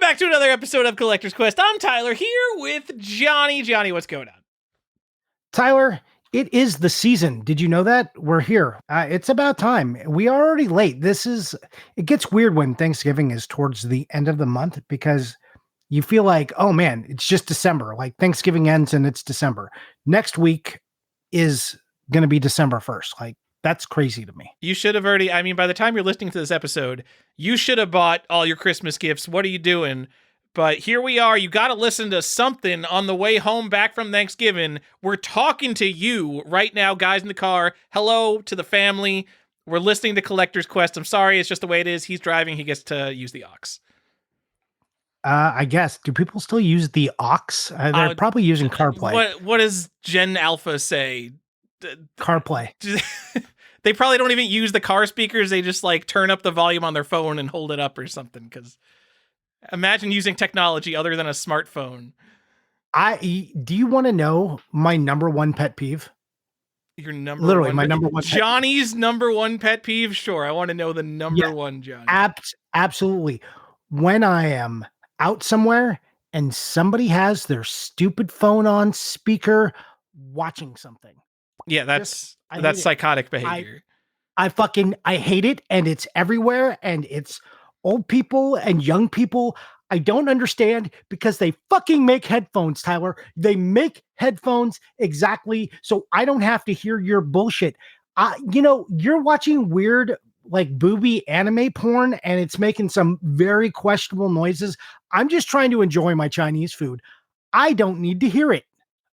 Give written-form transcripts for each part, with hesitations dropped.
back to another episode of Collector's Quest. I'm Tyler here with Johnny. Johnny, what's going on? Tyler, it is the season. Did you know that? We're here. It's about time. We are already late. It gets weird when Thanksgiving is towards the end of the month because you feel like, oh man, it's just December. Like Thanksgiving ends and it's December. Next week is going to be December 1st. Like that's crazy to me. You should have already, by the time you're listening to this episode, you should have bought all your Christmas gifts. What are you doing? But here we are. You got to listen to something on the way home back from Thanksgiving. We're talking to you right now, guys in the car. Hello to the family. We're listening to Collector's Quest. I'm sorry. It's just the way it is. He's driving. He gets to use the aux. I guess. Do people still use the aux? They're probably using CarPlay. What does Gen Alpha say? CarPlay. They probably don't even use the car speakers. They just like turn up the volume on their phone and hold it up or something. Because imagine using technology other than a smartphone. Do you want to know my number one pet peeve? Your number Literally one, my number one. Johnny's number one pet peeve. Sure, I want to know the number one, Johnny. Absolutely. When I am out somewhere and somebody has their stupid phone on speaker watching something. Yeah, that's psychotic behavior. I hate it, and it's everywhere, and it's old people and young people. I don't understand because they fucking make headphones, Tyler. They make headphones exactly so I don't have to hear your bullshit. You're watching weird like booby anime porn and it's making some very questionable noises. I'm just trying to enjoy my Chinese food. I don't need to hear it.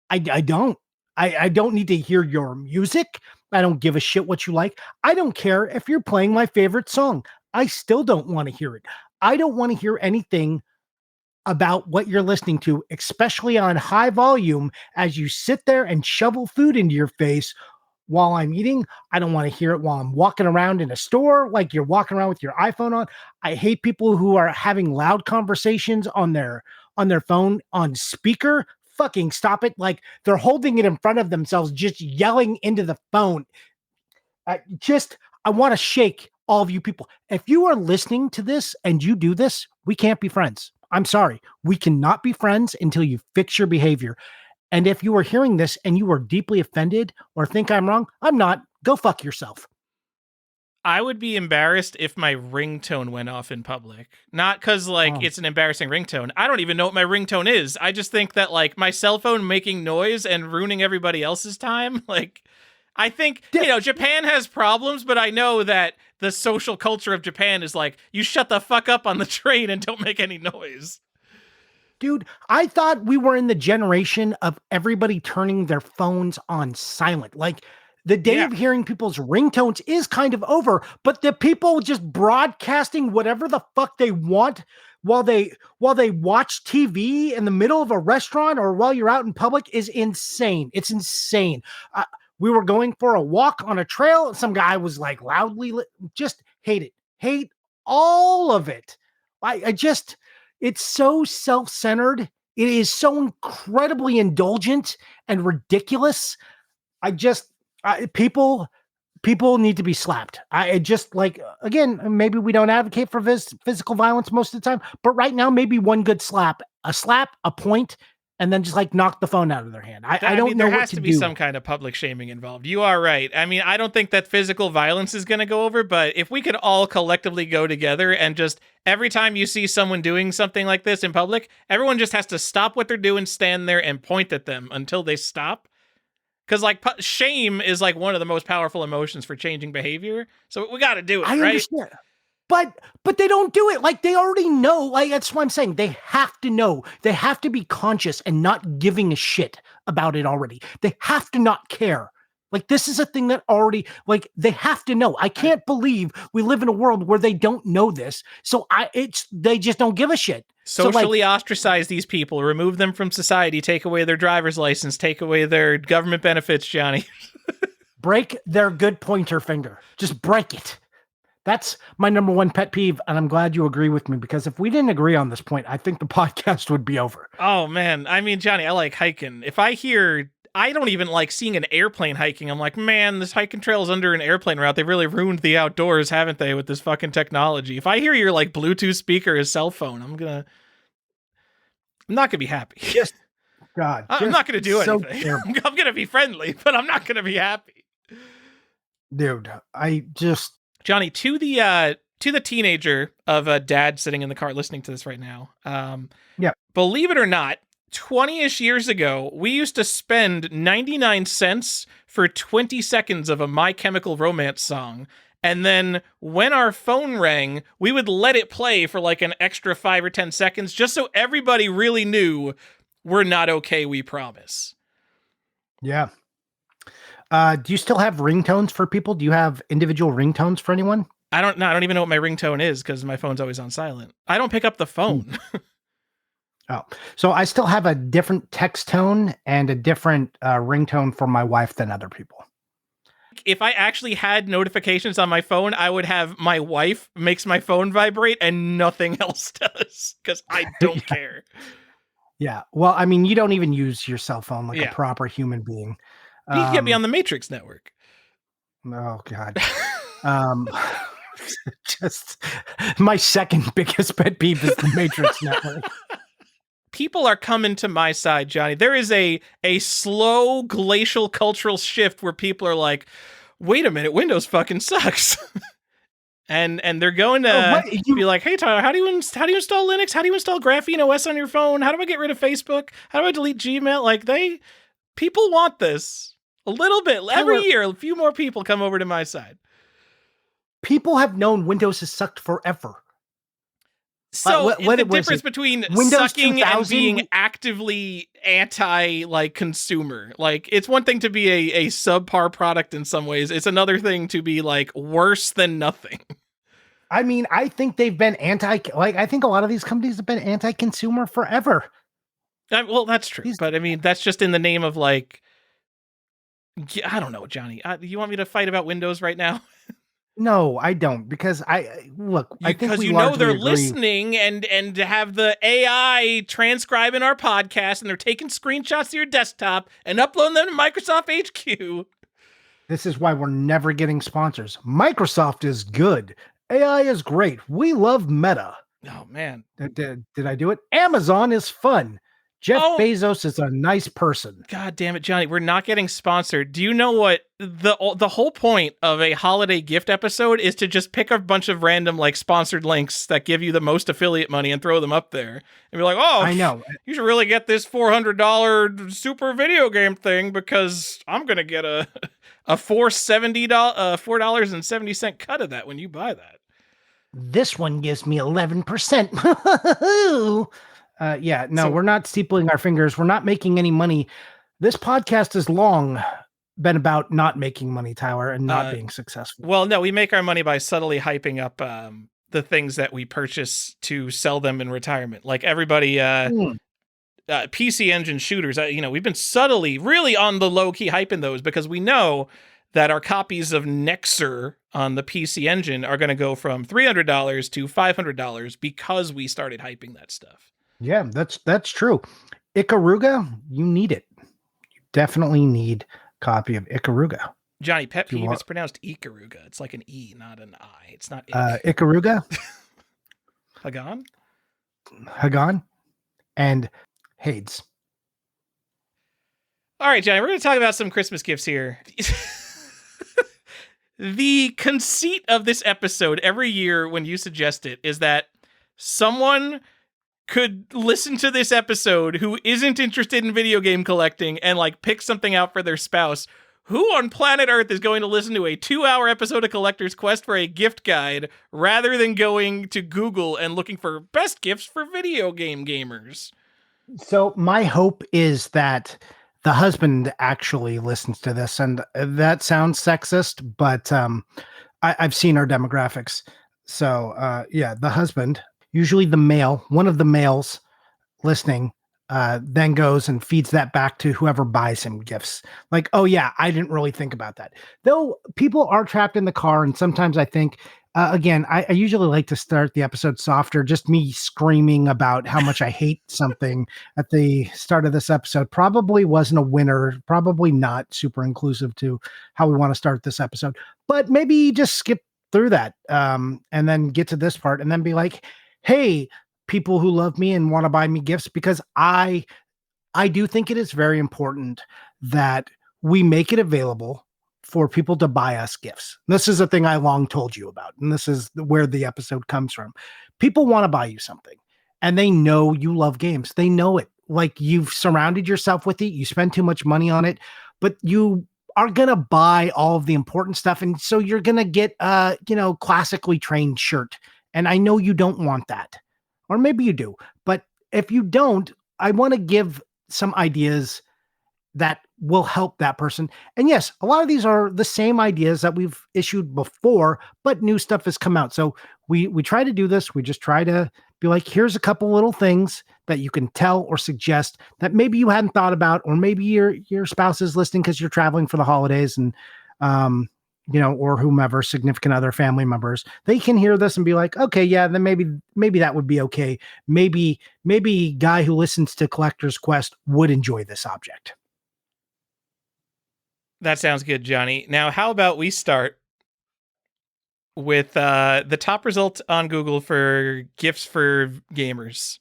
I don't. I don't need to hear your music. I don't give a shit what you like. I don't care if you're playing my favorite song. I still don't want to hear it. I don't want to hear anything about what you're listening to, especially on high volume as you sit there and shovel food into your face while I'm eating. I don't want to hear it while I'm walking around in a store, like you're walking around with your iPhone on. I hate people who are having loud conversations on their phone on speaker. Fucking stop it. Like they're holding it in front of themselves, just yelling into the phone. I want to shake all of you people. If you are listening to this and you do this, we can't be friends. I'm sorry. We cannot be friends until you fix your behavior. And if you are hearing this and you are deeply offended or think I'm wrong, I'm not. Go fuck yourself. I would be embarrassed if my ringtone went off in public. Not because, it's an embarrassing ringtone. I don't even know what my ringtone is. I just think that, my cell phone making noise and ruining everybody else's time, I think, Japan has problems, but I know that the social culture of Japan is you shut the fuck up on the train and don't make any noise. Dude, I thought we were in the generation of everybody turning their phones on silent. The day of hearing people's ringtones is kind of over, but the people just broadcasting whatever the fuck they want while they watch TV in the middle of a restaurant or while you're out in public is insane. It's insane. We were going for a walk on a trail. Some guy was loudly, just hate it. Hate all of it. It's so self-centered. It is so incredibly indulgent and ridiculous. People need to be slapped. Again, maybe we don't advocate for physical violence most of the time, but right now, maybe one good slap, a point, and then just knock the phone out of their hand. I don't know what to do. There has to be some kind of public shaming involved. You are right. I don't think that physical violence is going to go over, but if we could all collectively go together and just every time you see someone doing something like this in public, everyone just has to stop what they're doing, stand there and point at them until they stop. Because shame is one of the most powerful emotions for changing behavior. So we got to do it, right? Understand. But they don't do it. They already know. That's what I'm saying. They have to know. They have to be conscious and not giving a shit about it already. They have to not care. This is a thing that already, they have to know. I can't believe we live in a world where they don't know this. So they just don't give a shit. Socially ostracize these people, remove them from society, take away their driver's license, take away their government benefits, Johnny. Break their good pointer finger. Just break it. That's my number one pet peeve, and I'm glad you agree with me, because if we didn't agree on this point, I think the podcast would be over. Oh, man. Johnny, I like hiking. If I hear... I don't even like seeing an airplane hiking. I'm like, man, this hiking trail is under an airplane route. They really ruined the outdoors, haven't they, with this fucking technology? If I hear your Bluetooth speaker or cell phone, I'm gonna I'm not gonna be happy. Just God, I'm not gonna do so anything. terrible. I'm gonna be friendly, but I'm not gonna be happy. Dude, I just Johnny, to the teenager of a dad sitting in the car listening to this right now. Yeah. Believe it or not, 20-ish years ago, we used to spend 99 cents for 20 seconds of a My Chemical Romance song. And then when our phone rang, we would let it play for like an extra 5 or 10 seconds just so everybody really knew we're not okay, we promise. Yeah. Do you still have ringtones for people? Do you have individual ringtones for anyone? I don't even know what my ringtone is because my phone's always on silent. I don't pick up the phone. Oh, so I still have a different text tone and a different ringtone for my wife than other people. If I actually had notifications on my phone, I would have my wife makes my phone vibrate and nothing else does because I don't care. Yeah. Well, I mean, you don't even use your cell phone like Yeah. a proper human being. You can get me on the Matrix network. Oh, God. Just my second biggest pet peeve is the Matrix network. People are coming to my side, Johnny. There is a slow glacial cultural shift where people are like, wait a minute, Windows fucking sucks. and they're going to be like, hey, Tyler, how do you install Linux? How do you install Graphene OS on your phone? How do I get rid of Facebook? How do I delete Gmail? Like people want this a little bit. Every year, a few more people come over to my side. People have known Windows has sucked forever. So the difference between Windows sucking and being actively consumer, like it's one thing to be a subpar product in some ways. It's another thing to be like worse than nothing. I mean, I think they've been I think a lot of these companies have been anti-consumer forever. Well, that's true. But I mean, that's just in the name of like, I don't know, Johnny. You want me to fight about Windows right now? No, I don't, because I think because they're listening and have the AI transcribing our podcast and they're taking screenshots of your desktop and uploading them to Microsoft HQ. This is why we're never getting sponsors. Microsoft is good. AI is great. We love Meta. Oh man, did I do it? Amazon is fun. Jeff Bezos is a nice person. God damn it, Johnny. We're not getting sponsored. Do you know what the whole point of a holiday gift episode is to just pick a bunch of random like sponsored links that give you the most affiliate money and throw them up there and be like, oh, I know. You should really get this $400 super video game thing because I'm going to get a $4.70 cut of that when you buy that. This one gives me 11%. We're not steepling our fingers. We're not making any money. This podcast has long been about not making money, Tyler, and not being successful. Well, no, we make our money by subtly hyping up the things that we purchase to sell them in retirement. Like everybody, PC Engine shooters, we've been subtly, really on the low key hyping those because we know that our copies of Nexer on the PC Engine are going to go from $300 to $500 because we started hyping that stuff. Yeah, that's true. Ikaruga, you need it. You definitely need a copy of Ikaruga. Johnny, pet peeve, it's pronounced Ikaruga. It's like an E, not an I. It's not Ikaruga. Hagan. And Hades. All right, Johnny, we're going to talk about some Christmas gifts here. The conceit of this episode every year when you suggest it is that someone could listen to this episode who isn't interested in video game collecting and like pick something out for their spouse. Who on planet Earth is going to listen to a 2-hour episode of Collector's Quest for a gift guide rather than going to Google and looking for best gifts for video game gamers? So my hope is that the husband actually listens to this, and that sounds sexist, but I've seen our demographics. So the husband, usually the male, one of the males listening, then goes and feeds that back to whoever buys him gifts. Like, oh yeah, I didn't really think about that. Though people are trapped in the car, and sometimes I think, again, I usually like to start the episode softer, just me screaming about how much I hate something at the start of this episode. Probably wasn't a winner, probably not super inclusive to how we want to start this episode, but maybe just skip through that and then get to this part and then be like, hey, people who love me and want to buy me gifts, because I do think it is very important that we make it available for people to buy us gifts. This is a thing I long told you about, and this is where the episode comes from. People want to buy you something, and they know you love games. They know it. Like, you've surrounded yourself with it. You spend too much money on it, but you are going to buy all of the important stuff. And so you're going to get classically trained shirt. And I know you don't want that, or maybe you do, but if you don't, I want to give some ideas that will help that person. And yes, a lot of these are the same ideas that we've issued before, but new stuff has come out. So we try to do this. We just try to be like, here's a couple little things that you can tell or suggest that maybe you hadn't thought about, or maybe your spouse is listening because you're traveling for the holidays, and or whomever, significant other, family members, they can hear this and be like, okay, yeah, then maybe that would be okay. Maybe guy who listens to Collector's Quest would enjoy this object. That sounds good, Johnny. Now, how about we start with the top result on Google for gifts for gamers?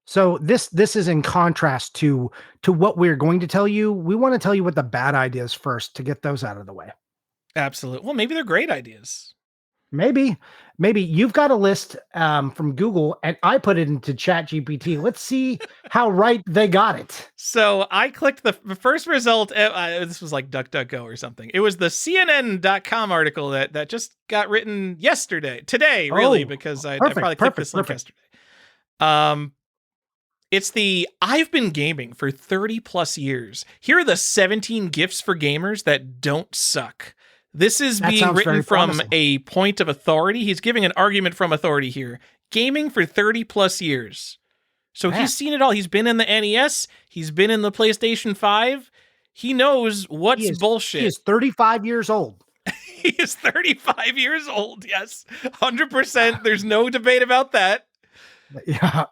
So this is in contrast to what we're going to tell you. We want to tell you what the bad ideas first to get those out of the way. Absolutely. Well, maybe they're great ideas. Maybe you've got a list from Google, and I put it into ChatGPT. Let's see how right they got it. So I clicked the first result. This was like DuckDuckGo or something. It was the CNN.com article that just got written today, really, because I probably clicked this link yesterday. It's the I've been gaming for 30 plus years. Here are the 17 gifts for gamers that don't suck. This is being written from a point of authority. He's giving an argument from authority here. Gaming for 30 plus years. So he's seen it all. He's been in the NES. He's been in the PlayStation 5. He knows what's bullshit. He is 35 years old. He is 35 years old, yes. 100%. There's no debate about that. Yeah.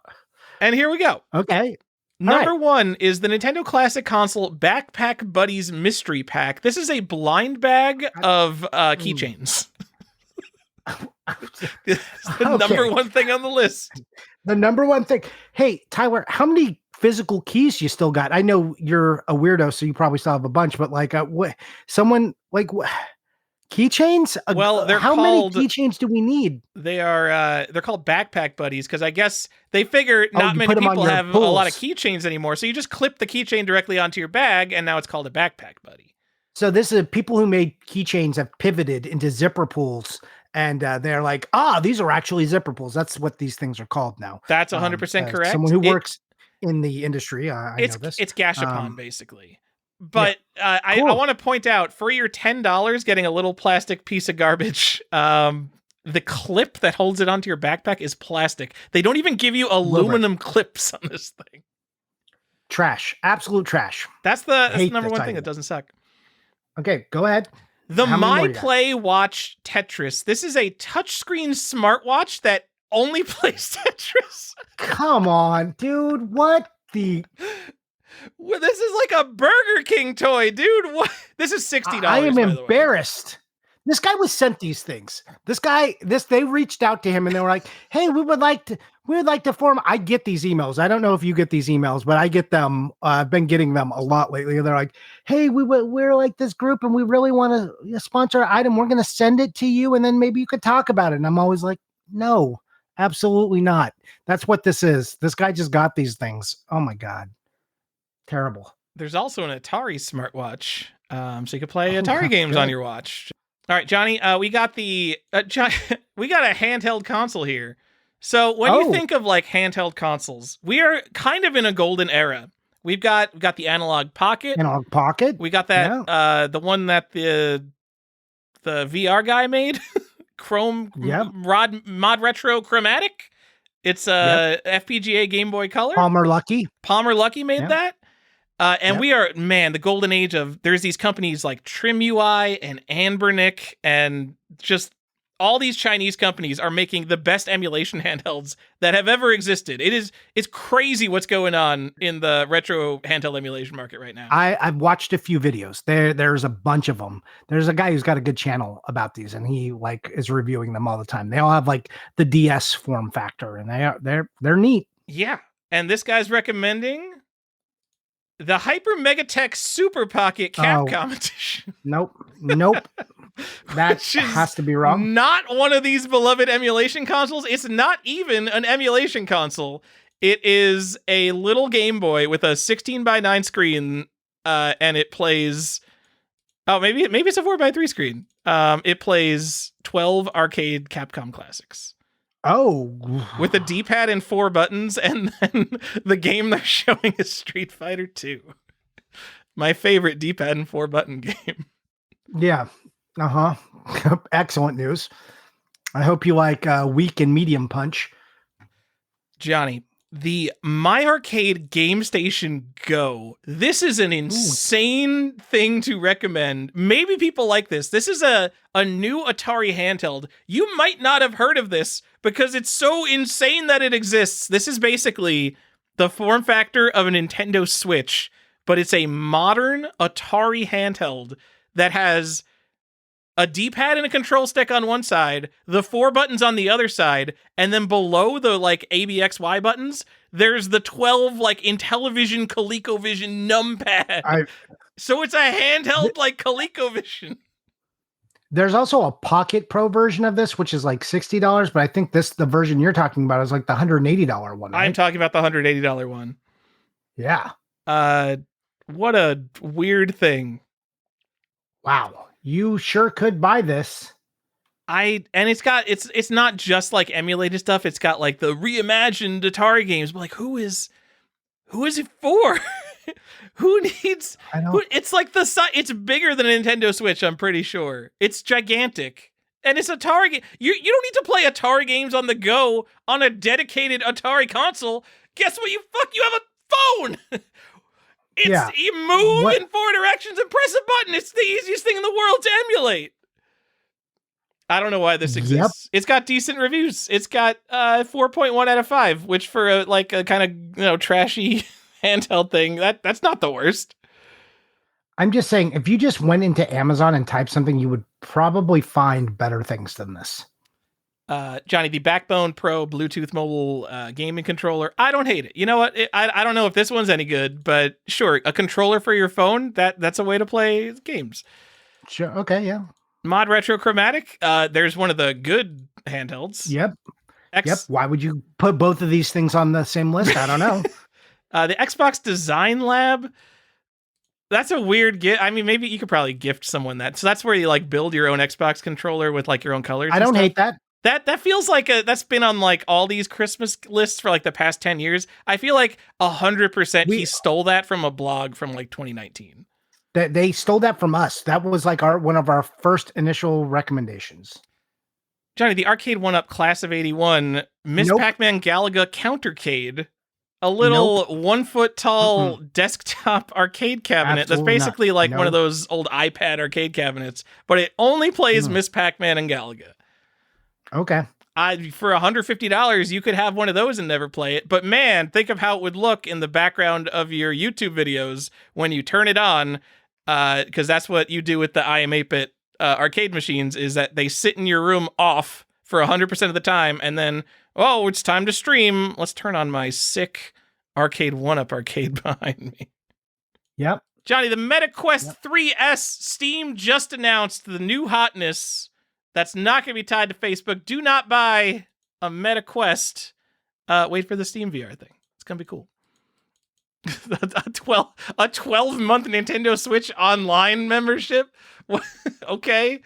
And here we go. Okay. Number one is the Nintendo Classic Console Backpack Buddies Mystery Pack. This is a blind bag of keychains. This is the number one thing on the list. The number one thing. Hey, Tyler, how many physical keys you still got? I know you're a weirdo, so you probably still have a bunch, but like keychains? Well, how many keychains do we need? They're called Backpack Buddies because I guess they figure not many people have a lot of keychains anymore. So you just clip the keychain directly onto your bag, and now it's called a Backpack Buddy. So this is people who made keychains have pivoted into zipper pulls, and they're like, these are actually zipper pulls. That's what these things are called now. That's 100% correct. Someone who works in the industry, I know this. It's Gashapon, basically. But I want to point out, for your $10 getting a little plastic piece of garbage, the clip that holds it onto your backpack is plastic. They don't even give you aluminum clips on this thing. Trash. Absolute trash. That's the number one thing that doesn't suck. Okay, go ahead. The MyPlay Watch Tetris. This is a touchscreen smartwatch that only plays Tetris. Come on, dude. What the... Well, this is like a Burger King toy, dude. What? This is $60. I am embarrassed. This guy was sent these things. They reached out to him and they were like, "Hey, we would like to form." I get these emails. I don't know if you get these emails, but I get them. I've been getting them a lot lately. They're like, "Hey, we're like this group and we really want to sponsor an item. We're going to send it to you and then maybe you could talk about it." And I'm always like, "No, absolutely not. That's what this is. This guy just got these things. Oh my God. Terrible." There's also an Atari smartwatch, so you can play Atari games on your watch. All right, Johnny, we got we got a handheld console here. So when you think of like handheld consoles, we are kind of in a golden era. We've got the Analog Pocket. Analog Pocket. We got that the one that the VR guy made, Mod Retro Chromatic. It's a FPGA Game Boy Color. Palmer Luckey made that. And we are, the golden age of, there's these companies like Trim UI and Anbernic and just all these Chinese companies are making the best emulation handhelds that have ever existed. It's crazy what's going on in the retro handheld emulation market right now. I've watched a few videos. There's a bunch of them. There's a guy who's got a good channel about these, and he like is reviewing them all the time. They all have like the DS form factor, and they're neat. Yeah, and this guy's recommending the Hyper Megatech Super Pocket Capcom Edition. Nope. That has to be wrong. Not one of these beloved emulation consoles. It's not even an emulation console. It is a little Game Boy with a 16:9 screen, and it plays. Oh, maybe it's a 4:3 screen. It plays 12 arcade Capcom classics. Oh, with a D-pad and 4 buttons, and then the game they're showing is Street Fighter 2. My favorite D-pad and 4 button game. Yeah. Excellent news. I hope you like weak and medium punch. Johnny, the My Arcade Game Station Go. This is an insane thing to recommend. Maybe people like this. This is a new Atari handheld. You might not have heard of this because it's so insane that it exists. This is basically the form factor of a Nintendo Switch, but it's a modern Atari handheld that has a D-pad and a control stick on one side, the 4 buttons on the other side, and then below the like ABXY buttons, there's the 12 like Intellivision ColecoVision numpad. So it's a handheld like ColecoVision. There's also a Pocket Pro version of this, which is like $60, but I think the version you're talking about is like the $180 one. Right? I'm talking about the $180 one. Yeah. What a weird thing. Wow. You sure could buy this. It's not just like emulated stuff. It's got like the reimagined Atari games. But like, who is it for? Who needs? It's like it's bigger than a Nintendo Switch. I'm pretty sure it's gigantic, and it's Atari game. You don't need to play Atari games on the go on a dedicated Atari console. Guess what? You have a phone. You move in 4 directions and press a button. It's the easiest thing in the world to emulate. I don't know why this exists. Yep. It's got decent reviews. It's got 4.1 out of 5, which for a kind of trashy handheld thing, that's not the worst. I'm just saying, if you just went into Amazon and typed something, you would probably find better things than this. Johnny, the Backbone Pro Bluetooth mobile gaming controller. I don't hate it. You know what? I don't know if this one's any good, but sure, a controller for your phone, that's a way to play games. Sure. Okay, yeah. Mod Retro Chromatic. There's one of the good handhelds. Yep. Why would you put both of these things on the same list? I don't know. The Xbox Design Lab. That's a weird gift. I mean, maybe you could probably gift someone that. So that's where you like build your own Xbox controller with like your own colors. I don't hate that. That feels like that's been on like all these Christmas lists for like the past 10 years. I feel like 100% he stole that from a blog from like 2019. They stole that from us. That was like one of our first initial recommendations. Johnny, the Arcade 1-Up Class of 81, Miss Pac-Man Galaga Countercade, a little 1 foot tall desktop arcade cabinet. Absolutely that's basically like one of those old iPad arcade cabinets, but it only plays Miss Pac-Man and Galaga. Okay. For $150, you could have one of those and never play it. But man, think of how it would look in the background of your YouTube videos when you turn it on, because that's what you do with the IM8-bit arcade machines, is that they sit in your room off for 100% of the time, and then, it's time to stream. Let's turn on my sick Arcade 1-Up arcade behind me. Yep. Johnny, the MetaQuest 3S, Steam just announced the new hotness. That's not going to be tied to Facebook. Do not buy a MetaQuest. Wait for the Steam VR thing. It's going to be cool. a 12-month Nintendo Switch online membership? Okay.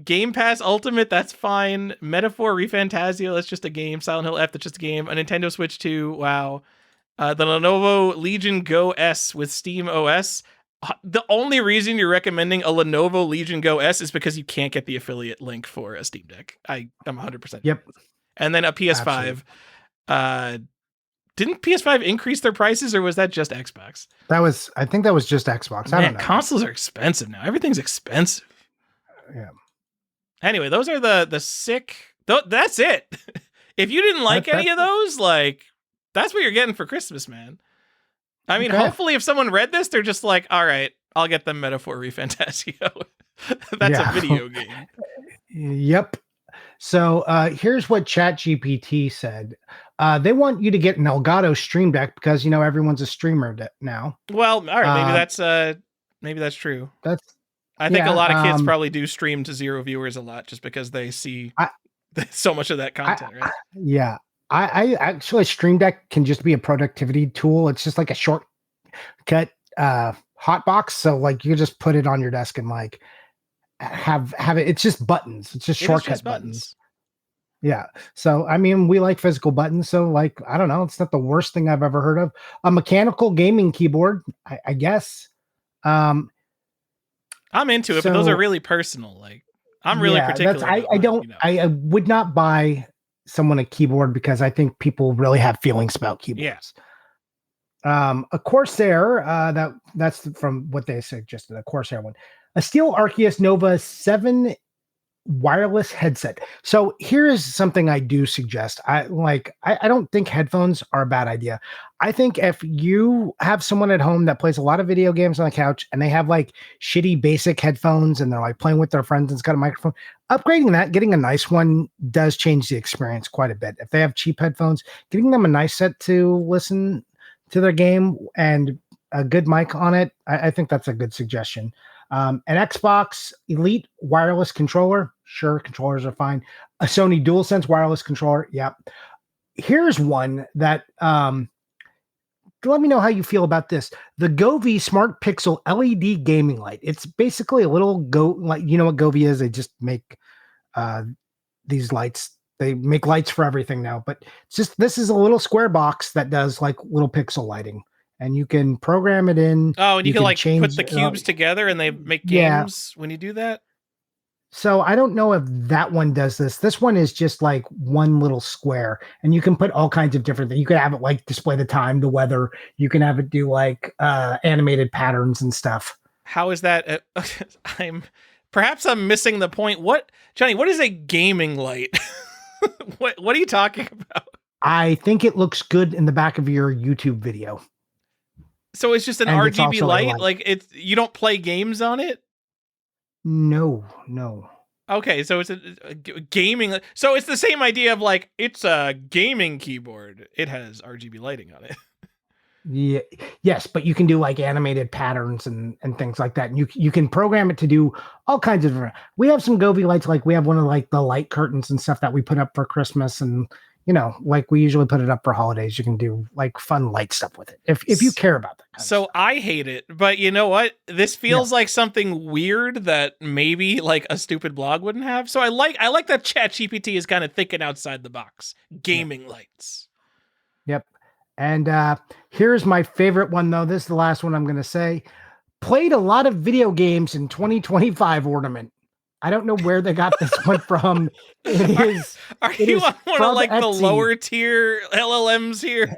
Game Pass Ultimate, that's fine. Metaphor ReFantazio, that's just a game. Silent Hill F, that's just a game. A Nintendo Switch 2, wow. The Lenovo Legion Go S with Steam OS. The only reason you're recommending a Lenovo Legion Go S is because you can't get the affiliate link for a Steam Deck. I'm 100%. Yep. And then a PS5. Absolutely. Didn't PS5 increase their prices, or was that just Xbox? I think that was just Xbox. I don't know. Consoles are expensive now. Everything's expensive. Yeah. Anyway, those are the sick. That's it. If you didn't like any of those, like, that's what you're getting for Christmas, man. I mean, hopefully, if someone read this, they're just like, all right, I'll get them Metaphor ReFantazio. That's a video game. Yep. So here's what ChatGPT said. They want you to get an Elgato Stream Deck because, you know, everyone's a streamer now. Well, all right, maybe that's true. I think a lot of kids probably do stream to 0 viewers a lot just because they see so much of that content, right? Yeah. I actually, Stream Deck can just be a productivity tool. It's just like a shortcut hotbox. So like you just put it on your desk and like have it. It's just buttons. It's just shortcut buttons. Yeah. So, I mean, we like physical buttons. So like, I don't know. It's not the worst thing I've ever heard of. A mechanical gaming keyboard, I guess. I'm into it, but those are really personal. Like, I'm really particular. I would not buy someone a keyboard because I think people really have feelings about keyboards. Yeah. A Corsair, that's from what they suggested, a Corsair one. A Steel Arceus Nova 7 wireless headset. So here is something I do suggest. I don't think headphones are a bad idea. I think if you have someone at home that plays a lot of video games on the couch and they have like shitty basic headphones and they're like playing with their friends and it's got a microphone, upgrading that, getting a nice one does change the experience quite a bit. If they have cheap headphones, getting them a nice set to listen to their game and a good mic on it, I think that's a good suggestion. An Xbox Elite wireless controller. Sure, controllers are fine. A Sony DualSense wireless controller. Yep. Here's one that let me know how you feel about this. The Govee Smart Pixel LED gaming light. It's basically a little you know what Govee is? They just make these lights. They make lights for everything now, but this is a little square box that does like little pixel lighting. And you can program it in. Oh, and you can like put the cubes together and they make games when you do that? So I don't know if that one does this. This one is just like one little square and you can put all kinds of different things. You can have it like display the time, the weather. You can have it do like animated patterns and stuff. How is that? Perhaps I'm missing the point. Johnny, what is a gaming light? What are you talking about? I think it looks good in the back of your YouTube video. So it's just an RGB light? Like you don't play games on it? No. Okay, so it's a gaming. So it's the same idea of like it's a gaming keyboard. It has RGB lighting on it. Yeah. Yes, but you can do like animated patterns and things like that. And you can program it to do all kinds of different. We have some Govee lights, like we have one of like the light curtains and stuff that we put up for Christmas and you know, like we usually put it up for holidays. You can do like fun light stuff with it if you care about that. So I hate it, but you know what? This feels like something weird that maybe like a stupid blog wouldn't have. So I like that ChatGPT is kind of thinking outside the box. Gaming lights. Yep. And here's my favorite one though. This is the last one I'm going to say. Played a lot of video games in 2025 ornament. I don't know where they got this one from. Are you on one of like Etsy. The lower tier LLMs here?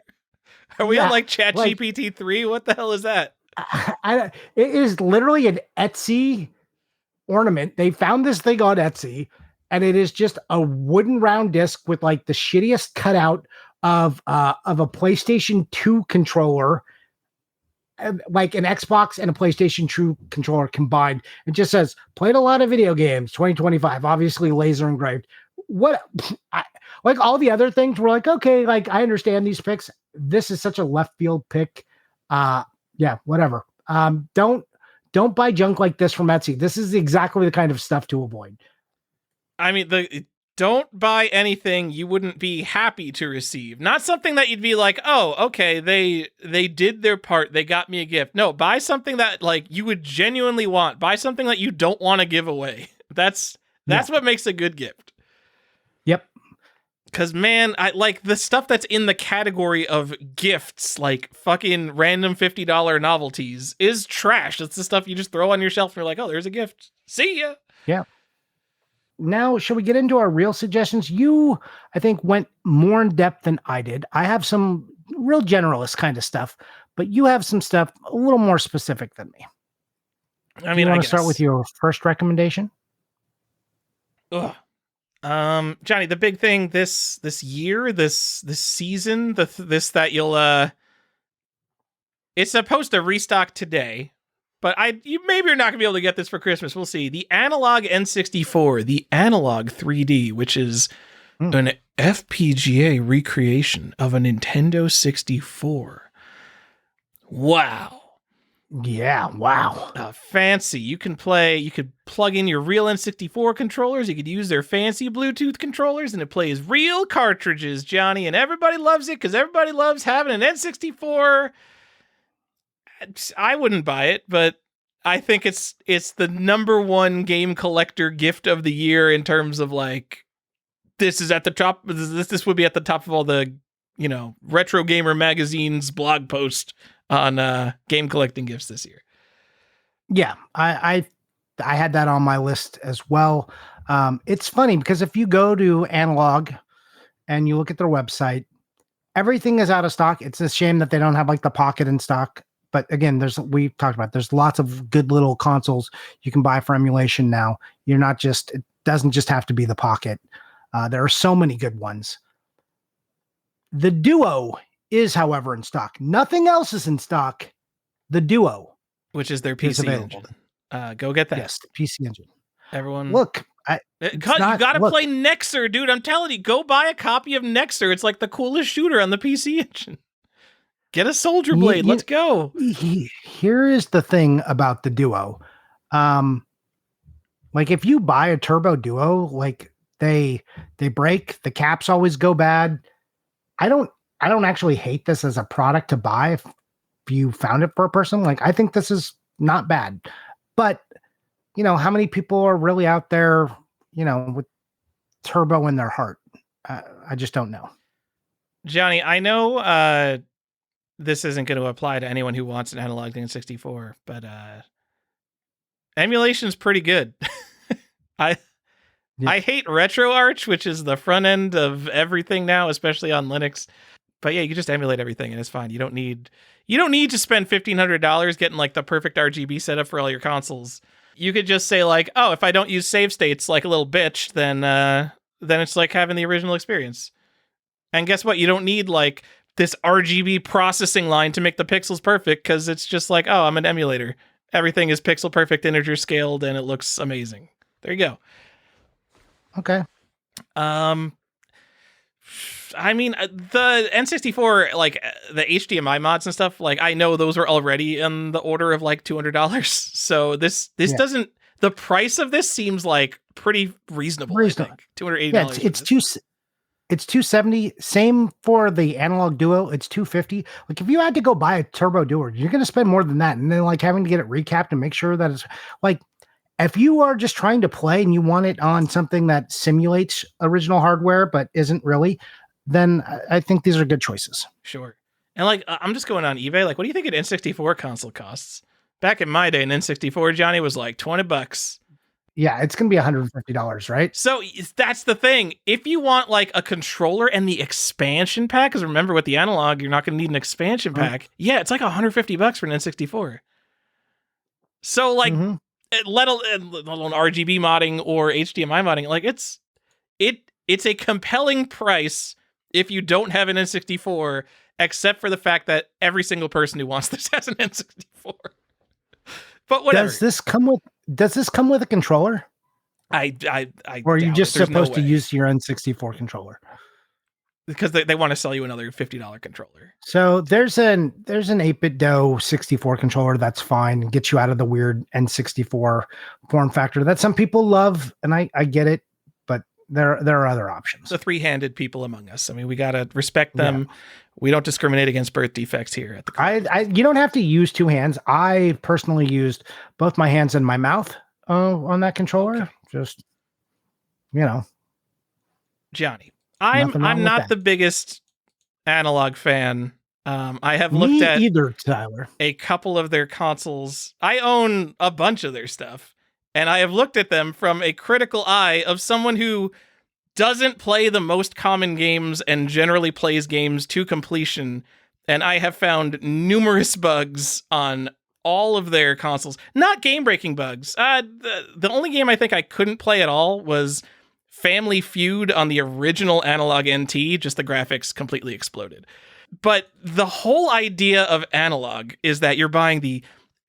Are we on like ChatGPT 3? What the hell is that? It is literally an Etsy ornament. They found this thing on Etsy, and it is just a wooden round disc with like the shittiest cutout of a PlayStation 2 controller. Like an Xbox and a PlayStation 2 controller combined. It just says, played a lot of video games, 2025, obviously laser engraved. Like all the other things were like, okay, like I understand these picks. This is such a left field pick. Yeah, whatever. Don't buy junk like this from Etsy. This is exactly the kind of stuff to avoid. I mean, don't buy anything you wouldn't be happy to receive. Not something that you'd be like, oh, okay, they did their part. They got me a gift. No, buy something that like you would genuinely want. Buy something that you don't want to give away. That's what makes a good gift. Yep. Because, man, I like the stuff that's in the category of gifts, like fucking random $50 novelties, is trash. It's the stuff you just throw on your shelf and you're like, oh, there's a gift. See ya. Yeah. Now, shall we get into our real suggestions? You, I think, went more in depth than I did. I have some real generalist kind of stuff, but you have some stuff a little more specific than me. I mean, I want to start with your first recommendation? Ugh. Johnny, the big thing this year, this season, this that you'll it's supposed to restock today, but maybe you're not gonna be able to get this for Christmas. We'll see. The Analog N64, the Analog 3D, which is an FPGA recreation of a Nintendo 64. Wow. Yeah, wow. Fancy. You could plug in your real N64 controllers. You could use their fancy Bluetooth controllers, and it plays real cartridges, Johnny. And everybody loves it because everybody loves having an N64. I wouldn't buy it, but I think it's the number one game collector gift of the year in terms of like, this is at the top. This would be at the top of all the, Retro Gamer Magazine's blog post on game collecting gifts this year. Yeah, I had that on my list as well. It's funny because if you go to Analog and you look at their website, everything is out of stock. It's a shame that they don't have like the Pocket in stock. But again, we've talked about, there's lots of good little consoles you can buy for emulation now. It doesn't just have to be the Pocket. There are so many good ones. The Duo is, however, in stock. Nothing else is in stock. The Duo, which is their PC engine. Go get that. Yes, the PC engine. Everyone, look. You gotta play Nexer, dude. I'm telling you, go buy a copy of Nexer. It's like the coolest shooter on the PC engine. Get a Soldier Blade. Let's go. Here is the thing about the Duo. Like if you buy a Turbo Duo, like they break, the caps always go bad. I don't actually hate this as a product to buy if you found it for a person. Like I think this is not bad. But how many people are really out there, with Turbo in their heart? I just don't know. Johnny, I know this isn't going to apply to anyone who wants an analog N64, but emulation's pretty good. I hate RetroArch, which is the front end of everything now, especially on Linux. But yeah, you can just emulate everything and it's fine. You don't need to spend $1,500 getting like the perfect RGB setup for all your consoles. You could just say like, oh, if I don't use save states like a little bitch, then it's like having the original experience. And guess what? You don't need like this RGB processing line to make the pixels perfect, because it's just like, oh, I'm an emulator. Everything is pixel perfect, integer scaled, and it looks amazing. There you go. Okay. I mean, the N64, like the HDMI mods and stuff, like I know those were already in the order of like $200. So this doesn't. The price of this seems like pretty reasonable. I think $280. Yeah, it's $270. Same for the Analog Duo. It's $250. Like if you had to go buy a Turbo Duo, you're going to spend more than that, and then like having to get it recapped and make sure that it's like. If you are just trying to play and you want it on something that simulates original hardware but isn't really, then I think these are good choices. Sure. And like, I'm just going on eBay. Like, what do you think an N64 console costs? Back in my day, an N64, Johnny, was like $20. Yeah, it's going to be $150, right? So that's the thing. If you want like a controller and the expansion pack, because remember with the Analog, you're not going to need an expansion pack. Yeah, it's like $150 for an N64. So like, let alone RGB modding or HDMI modding, like it's a compelling price if you don't have an N64, except for the fact that every single person who wants this has an N64. But whatever. Does this come with a controller? I or are you just supposed to use your N64 controller? Because they want to sell you another $50 controller. So there's an 8BitDo 64 controller that's fine and gets you out of the weird N64 form factor that some people love, and I get it, but there are other options. The three-handed people among us. I mean, we gotta respect them. Yeah. We don't discriminate against birth defects here at the. You don't have to use two hands. I personally used both my hands and my mouth on that controller. Okay. Just Johnny. I'm not the biggest Analog fan. I have looked at either, Tyler. A couple of their consoles. I own a bunch of their stuff, and I have looked at them from a critical eye of someone who doesn't play the most common games and generally plays games to completion. And I have found numerous bugs on all of their consoles. Not game-breaking bugs. The only game I think I couldn't play at all was Family Feud on the original analog NT, just the graphics completely exploded. But the whole idea of analog is that you're buying the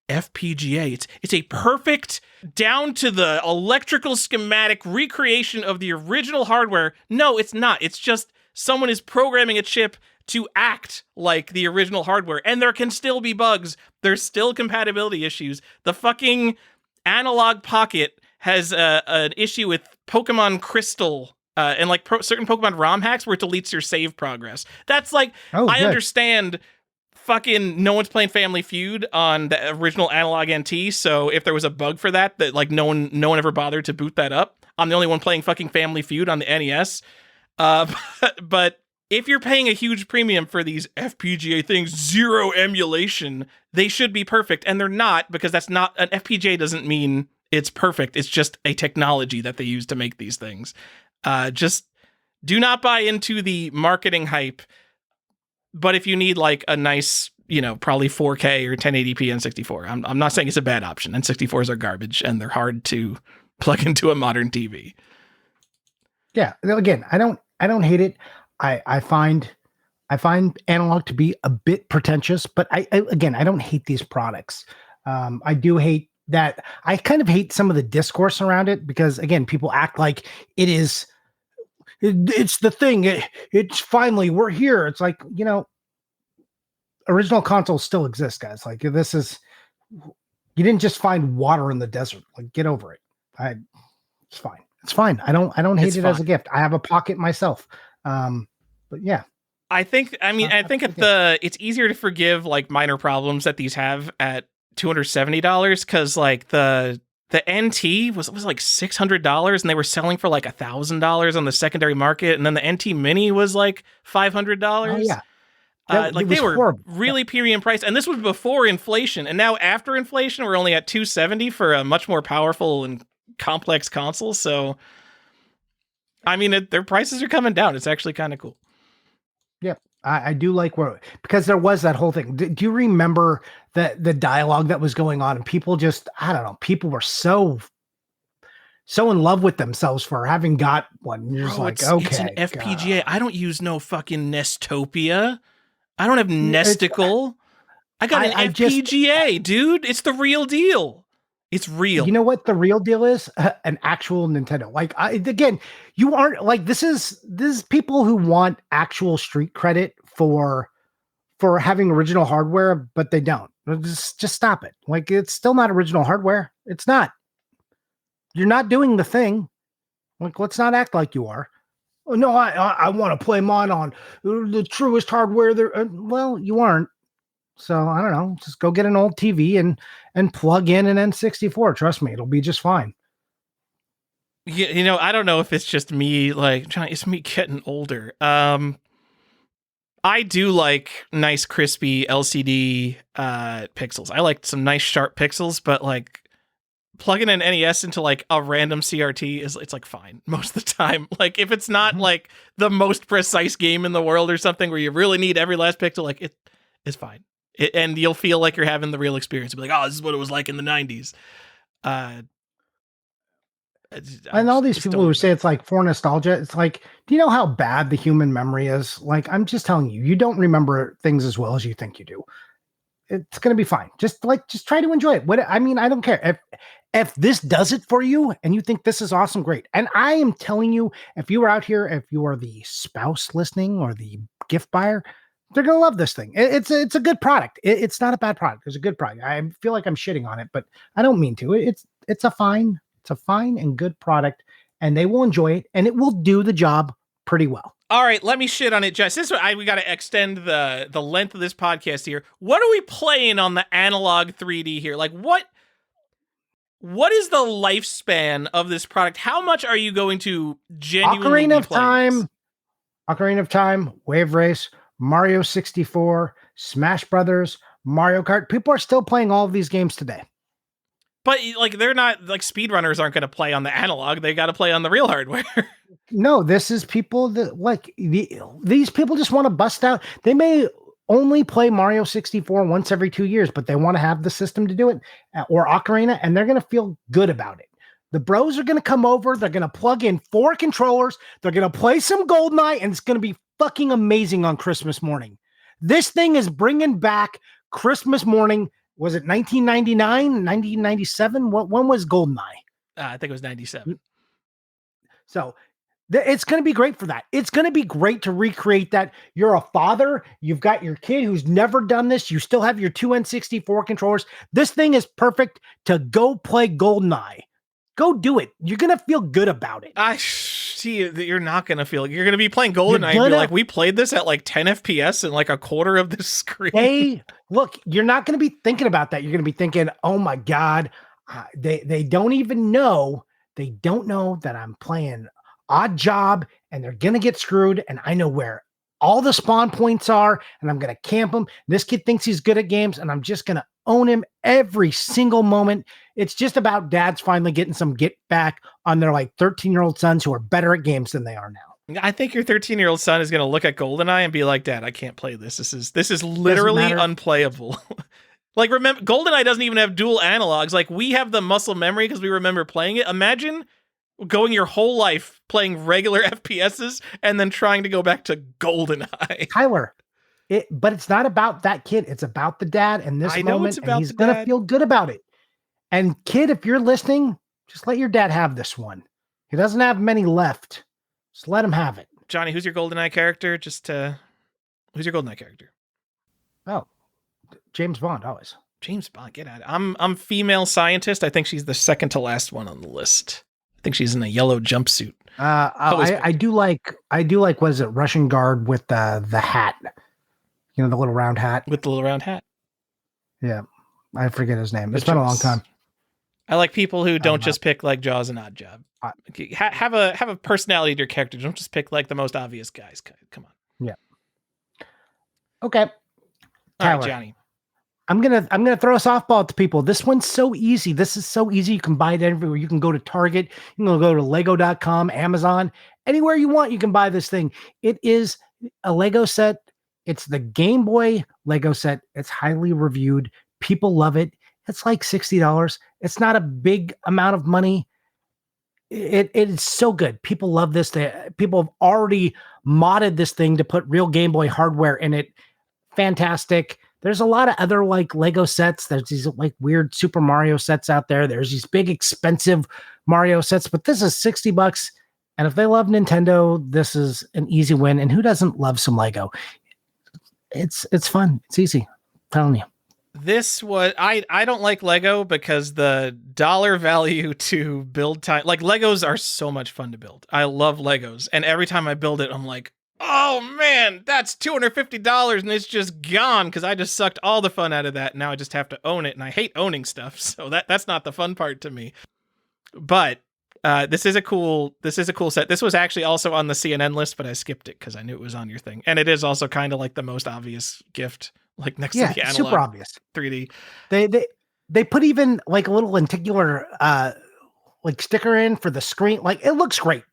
FPGA. It's a perfect, down to the electrical schematic recreation of the original hardware. No, it's not. It's just someone is programming a chip to act like the original hardware, and there can still be bugs. There's still compatibility issues. The fucking Analog Pocket has an issue with Pokemon Crystal and like certain Pokemon ROM hacks where it deletes your save progress. That's like, I understand fucking no one's playing Family Feud on the original Analog NT, so if there was a bug for that like no one ever bothered to boot that up. I'm the only one playing fucking Family Feud on the NES. But if you're paying a huge premium for these FPGA things, zero emulation, they should be perfect, and they're not, because that's not, an FPGA doesn't mean it's perfect. It's just a technology that they use to make these things. Just do not buy into the marketing hype. But if you need like a nice, probably 4K or 1080p N64, I'm not saying it's a bad option. N64s are garbage and they're hard to plug into a modern TV. Yeah. Again, I don't hate it. I find analog to be a bit pretentious, but I don't hate these products. I do hate that. I kind of hate some of the discourse around it because, again, people act like it's the thing. It's finally, we're here. It's like, original consoles still exist, guys. Like, you didn't just find water in the desert. Like, get over it. It's fine. It's fine. I don't hate it as a gift. I have a Pocket myself. But yeah. I think it's easier to forgive like minor problems that these have at $270 because like the NT was like $600 and they were selling for like $1,000 on the secondary market, and then the NT Mini was like $500. Oh, yeah. Like they were horrible. Really premium price, and this was before inflation. And now after inflation, we're only at $270 for a much more powerful and complex console. So, I mean, their prices are coming down. It's actually kind of cool. Yeah, I do like because there was that whole thing. Do you remember the dialogue that was going on? And people just, I don't know, people were so in love with themselves for having got one. And you're just like, okay. It's an FPGA. I don't use no fucking Nestopia. I don't have Nesticle. I got an FPGA, dude. It's the real deal. It's real. You know what the real deal is? An actual Nintendo. Like, again, you aren't like, this is people who want actual street credit for having original hardware, but they don't. Just stop it. Like, it's still not original hardware. It's not. You're not doing the thing. Like, let's not act like you are. Oh, no, I want to play mine on the truest hardware there. Well, you aren't. So I don't know, just go get an old TV and plug in an N64. Trust me, it'll be just fine. Yeah, I don't know if it's just me, like, it's me getting older. I do like nice, crispy LCD pixels. I like some nice, sharp pixels, but like plugging an NES into like a random CRT it's like fine most of the time. Like if it's not like the most precise game in the world or something where you really need every last pixel, like it's fine. And you'll feel like you're having the real experience. You'll be like, oh, this is what it was like in the 90s. And all these people who say it's like for nostalgia, it's like, do you know how bad the human memory is? Like, I'm just telling you, you don't remember things as well as you think you do. It's going to be fine. Just try to enjoy it. I don't care. If this does it for you and you think this is awesome, great. And I am telling you, if you are out here, if you are the spouse listening or the gift buyer, they're going to love this thing. It's a good product. It's not a bad product. It's a good product. I feel like I'm shitting on it, but I don't mean to. It's a fine and good product, and they will enjoy it, and it will do the job pretty well. All right, let me shit on it, Jess. We got to extend the length of this podcast here. What are we playing on the Analog 3D here? Like, what is the lifespan of this product? How much are you going to genuinely Ocarina of Time, Wave Race, Mario 64, Smash Brothers, Mario Kart. People are still playing all of these games today. But like, they're not like speedrunners aren't going to play on the analog. They got to play on the real hardware. No, this is people that like these people just want to bust out. They may only play Mario 64 once every 2 years, but they want to have the system to do it, or Ocarina, and they're going to feel good about it. The bros are going to come over. They're going to plug in 4 controllers. They're going to play some GoldenEye, and it's going to be fucking amazing on Christmas morning. This thing is bringing back Christmas morning. Was it 1999, 1997? When was GoldenEye? I think it was 97. So it's going to be great for that. It's going to be great to recreate that. You're a father. You've got your kid who's never done this. You still have your 2 N64 controllers. This thing is perfect to go play GoldenEye. Go do it. You're going to feel good about it. I see that you're not going to feel you're going to be playing GoldenEye and be like, we played this at like 10 FPS and like a quarter of the screen. Hey, look, you're not going to be thinking about that. You're going to be thinking, oh my God, they don't even know. They don't know that I'm playing Odd Job and they're going to get screwed. And I know where all the spawn points are and I'm going to camp them. This kid thinks he's good at games and I'm just going to own him every single moment. It's just about dads finally getting some get back on their like 13-year-old sons who are better at games than they are now. I think your 13-year-old son is going to look at GoldenEye and be like, Dad, I can't play this. This is literally unplayable. Like, remember, GoldenEye doesn't even have dual analogs. Like, we have the muscle memory because we remember playing it. Imagine going your whole life playing regular FPSs and then trying to go back to GoldenEye. Tyler, but it's not about that kid. It's about the dad and this moment, and he's going to feel good about it. And kid, if you're listening, just let your dad have this one. He doesn't have many left. Just let him have it. Johnny, who's your GoldenEye character? Who's your GoldenEye character? Oh, James Bond, always. James Bond, get at it. I'm female scientist. I think she's the second to last one on the list. I think she's in a yellow jumpsuit. I do like what is it, Russian Guard with the hat. You know, the little round hat. With the little round hat. Yeah. I forget his name. It's been a long time. I like people who don't just pick like Jaws and Odd Job. Have a personality to your character. Don't just pick like the most obvious guys. Come on. Yeah. Okay. All right, Johnny. I'm gonna throw a softball to people. This one's so easy. This is so easy. You can buy it everywhere. You can go to Target. You can go to Lego.com, Amazon, anywhere you want. You can buy this thing. It is a Lego set. It's the Game Boy Lego set. It's highly reviewed. People love it. It's like $60. It's not a big amount of money. It is so good. People love this. People have already modded this thing to put real Game Boy hardware in it. Fantastic. There's a lot of other like Lego sets. There's these like weird Super Mario sets out there. There's these big expensive Mario sets, but this is $60. And if they love Nintendo, this is an easy win. And who doesn't love some Lego? It's fun. It's easy. I'm telling you. This was I don't like Lego because the dollar value to build time, like Legos are so much fun to build. I love Legos, and every time I build it, I'm like, oh man, that's $250 and it's just gone because I just sucked all the fun out of that. Now I just have to own it, and I hate owning stuff, so that's not the fun part to me. But this is a cool set. This was actually also on the CNN list, but I skipped it because I knew it was on your thing, and it is also kind of like the most obvious gift. Like next to the analog, super obvious 3D. They put even like a little lenticular like sticker in for the screen. Like it looks great.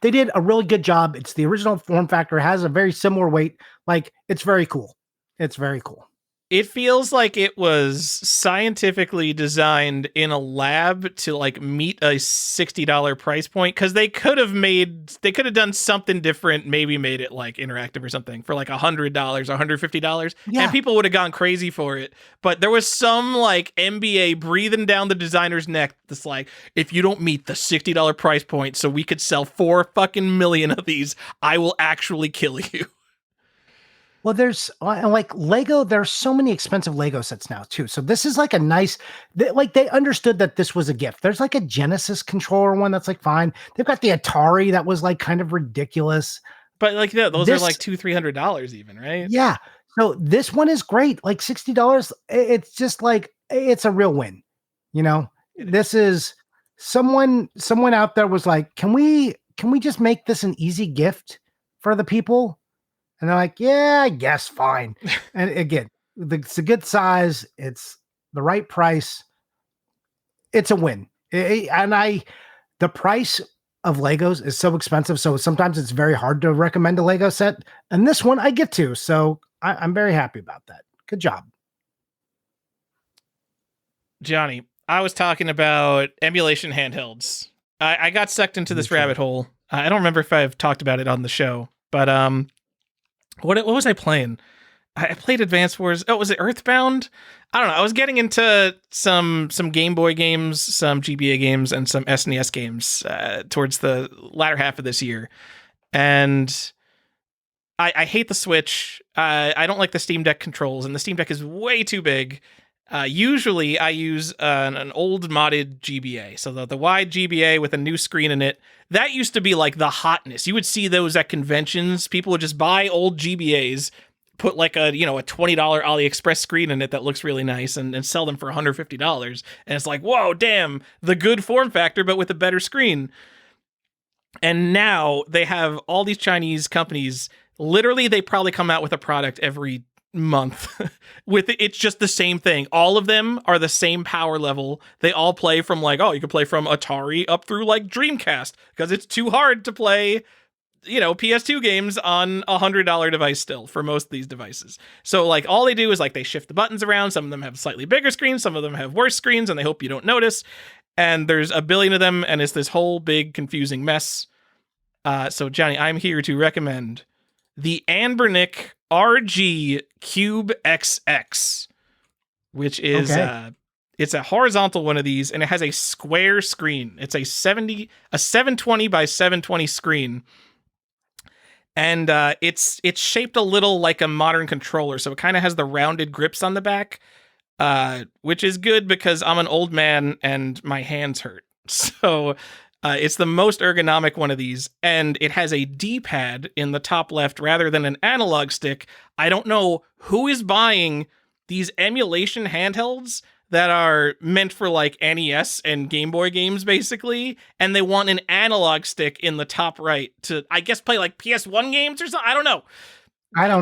They did a really good job. It's the original form factor. It has a very similar weight. Like it's very cool. It's very cool. It feels like it was scientifically designed in a lab to like meet a $60 price point, because they could have done something different, maybe made it like interactive or something for like $100, $150, and people would have gone crazy for it. But there was some like MBA breathing down the designer's neck that's like, if you don't meet the $60 price point so we could sell 4 fucking million of these, I will actually kill you. Well, there's like Lego. There's so many expensive Lego sets now too. So this is like a nice, they understood that this was a gift. There's like a Genesis controller one that's like fine. They've got the Atari that was like kind of ridiculous. But like those are like $200-$300 even, right? Yeah. So this one is great. Like $60. It's just like, it's a real win. You know, this is someone out there was like, can we just make this an easy gift for the people? And they're like, yeah, I guess fine. And again, it's a good size. It's the right price. It's a win. The price of Legos is so expensive. So sometimes it's very hard to recommend a Lego set. And this one I get to. So I'm very happy about that. Good job. Johnny, I was talking about emulation handhelds. I got sucked into this rabbit hole. I don't remember if I've talked about it on the show, but what was I playing? I played Advance Wars. Oh, was it Earthbound? I don't know. I was getting into some Game Boy games, some GBA games, and some SNES games towards the latter half of this year. And I hate the Switch. I don't like the Steam Deck controls, and the Steam Deck is way too big. Usually, I use an old modded GBA. So the wide GBA with a new screen in it. That used to be like the hotness. You would see those at conventions. People would just buy old GBAs, put like a $20 AliExpress screen in it that looks really nice and sell them for $150. And it's like, whoa, damn, the good form factor, but with a better screen. And now they have all these Chinese companies. Literally, they probably come out with a product every month with it. It's just the same thing. All of them are the same power level. They all play from like, you can play from Atari up through like Dreamcast because it's too hard to play PS2 games on a $100 device still for most of these devices. So like all they do is like they shift the buttons around. Some of them have slightly bigger screens. Some of them have worse screens and they hope you don't notice. And there's a billion of them and it's this whole big confusing mess. So Johnny, I'm here to recommend the Anbernic RG Cube XX, which is it's a horizontal one of these and it has a square screen. It's a 720 by 720 screen. And it's shaped a little like a modern controller, so it kind of has the rounded grips on the back, which is good because I'm an old man and my hands hurt. So it's the most ergonomic one of these, and it has a D-pad in the top left rather than an analog stick. I don't know who is buying these emulation handhelds that are meant for like NES and Game Boy games, basically, and they want an analog stick in the top right to, I guess, play like PS1 games or something. I don't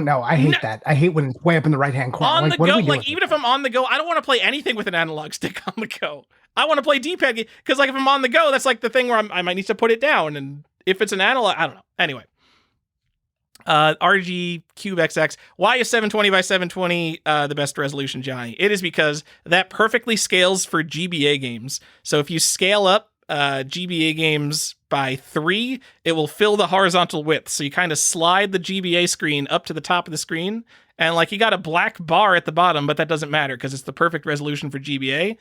know. I hate that. I hate when it's way up in the right-hand corner. On the go, like even if I'm on the go, I don't want to play anything with an analog stick on the go. I want to play D-pad because like if I'm on the go, that's like the thing where I might need to put it down. And if it's an analog, I don't know. Anyway. RG Cube XX. Why is 720 by 720 the best resolution, Johnny? It is because that perfectly scales for GBA games. So if you scale up GBA games by 3, it will fill the horizontal width. So you kind of slide the GBA screen up to the top of the screen, and like you got a black bar at the bottom, but that doesn't matter because it's the perfect resolution for GBA,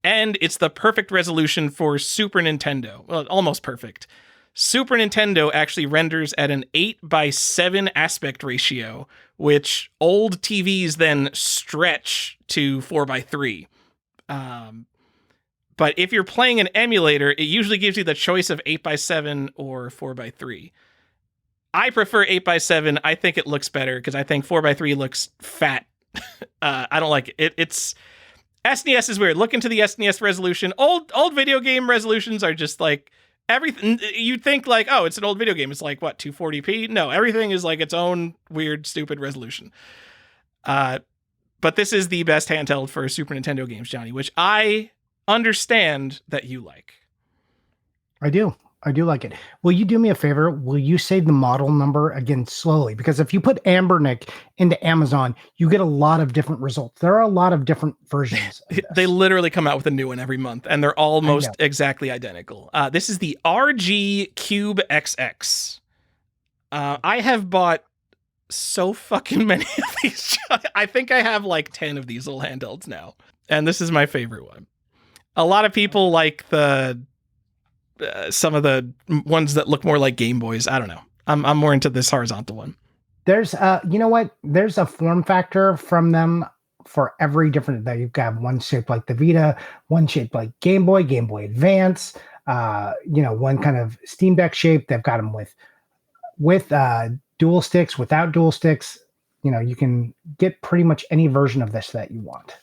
and it's the perfect resolution for Super Nintendo. Well, almost perfect. Super Nintendo actually renders at an 8:7 aspect ratio, which old TVs then stretch to 4:3. But if you're playing an emulator, it usually gives you the choice of 8:7 or 4:3. I prefer 8:7. I think it looks better because I think 4:3 looks fat. I don't like it. It's SNES is weird. Look into the SNES resolution. Old video game resolutions are just like everything. You'd think like, oh, it's an old video game. It's like what, 240p? No, everything is like its own weird, stupid resolution. But this is the best handheld for Super Nintendo games, Johnny, which I understand that you like. I do like it. Will you do me a favor? Will you say the model number again slowly? Because if you put Anbernic into Amazon, you get a lot of different results. There are a lot of different versions. They literally come out with a new one every month, and they're almost exactly identical. This is the RG Cube XX. I have bought so fucking many of these. I think I have like 10 of these little handhelds now, and this is my favorite one. A lot of people like the some of the ones that look more like Game Boys. I don't know. I'm more into this horizontal one. There's you know what? There's a form factor from them for every different. That you've got one shaped like the Vita, one shaped like Game Boy Advance. One kind of Steam Deck shape. They've got them with dual sticks, without dual sticks. You can get pretty much any version of this that you want.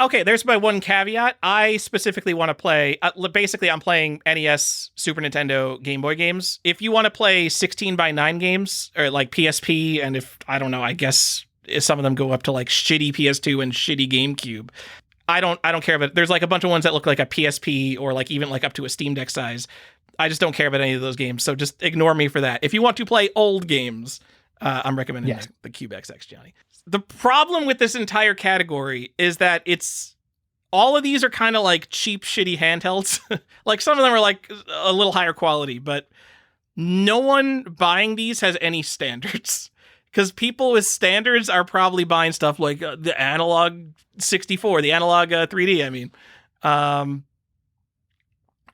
Okay, there's my one caveat. I specifically want to play, basically I'm playing NES, Super Nintendo, Game Boy games. If you want to play 16:9 games, or like PSP, and if, I don't know, I guess some of them go up to like shitty PS2 and shitty GameCube. I don't care about it. There's like a bunch of ones that look like a PSP or like even like up to a Steam Deck size. I just don't care about any of those games, so just ignore me for that. If you want to play old games, I'm recommending the Cube XX, Johnny. The problem with this entire category is that it's all of these are kind of like cheap, shitty handhelds. Like some of them are like a little higher quality, but no one buying these has any standards. Because people with standards are probably buying stuff like the Analog 64, the Analog 3D, I mean.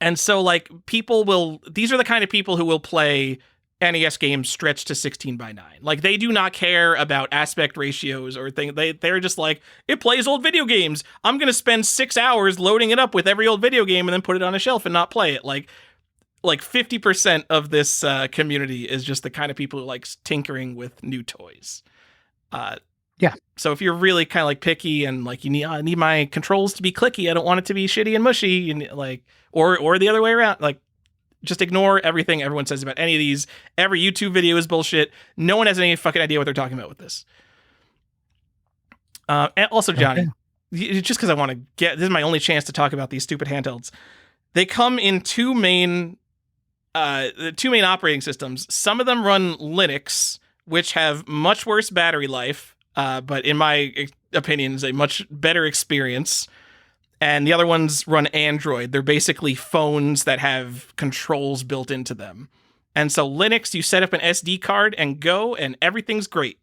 And so, like, these are the kind of people who will play NES games stretched to 16 by 9. Like, they do not care about aspect ratios or things. They're just like, it plays old video games. I'm going to spend 6 hours loading it up with every old video game and then put it on a shelf and not play it. Like 50% of this community is just the kind of people who likes tinkering with new toys. Yeah. So if you're really kind of like picky and like I need my controls to be clicky, I don't want it to be shitty and mushy, and like or the other way around, like just ignore everything everyone says about any of these. Every YouTube video is bullshit. No one has any fucking idea what they're talking about with this. And also, Johnny, just because I want to this is my only chance to talk about these stupid handhelds. They come in two main operating systems. Some of them run Linux, which have much worse battery life, but in my opinion is a much better experience. And the other ones run Android. They're basically phones that have controls built into them. And so Linux, you set up an SD card and go, and everything's great.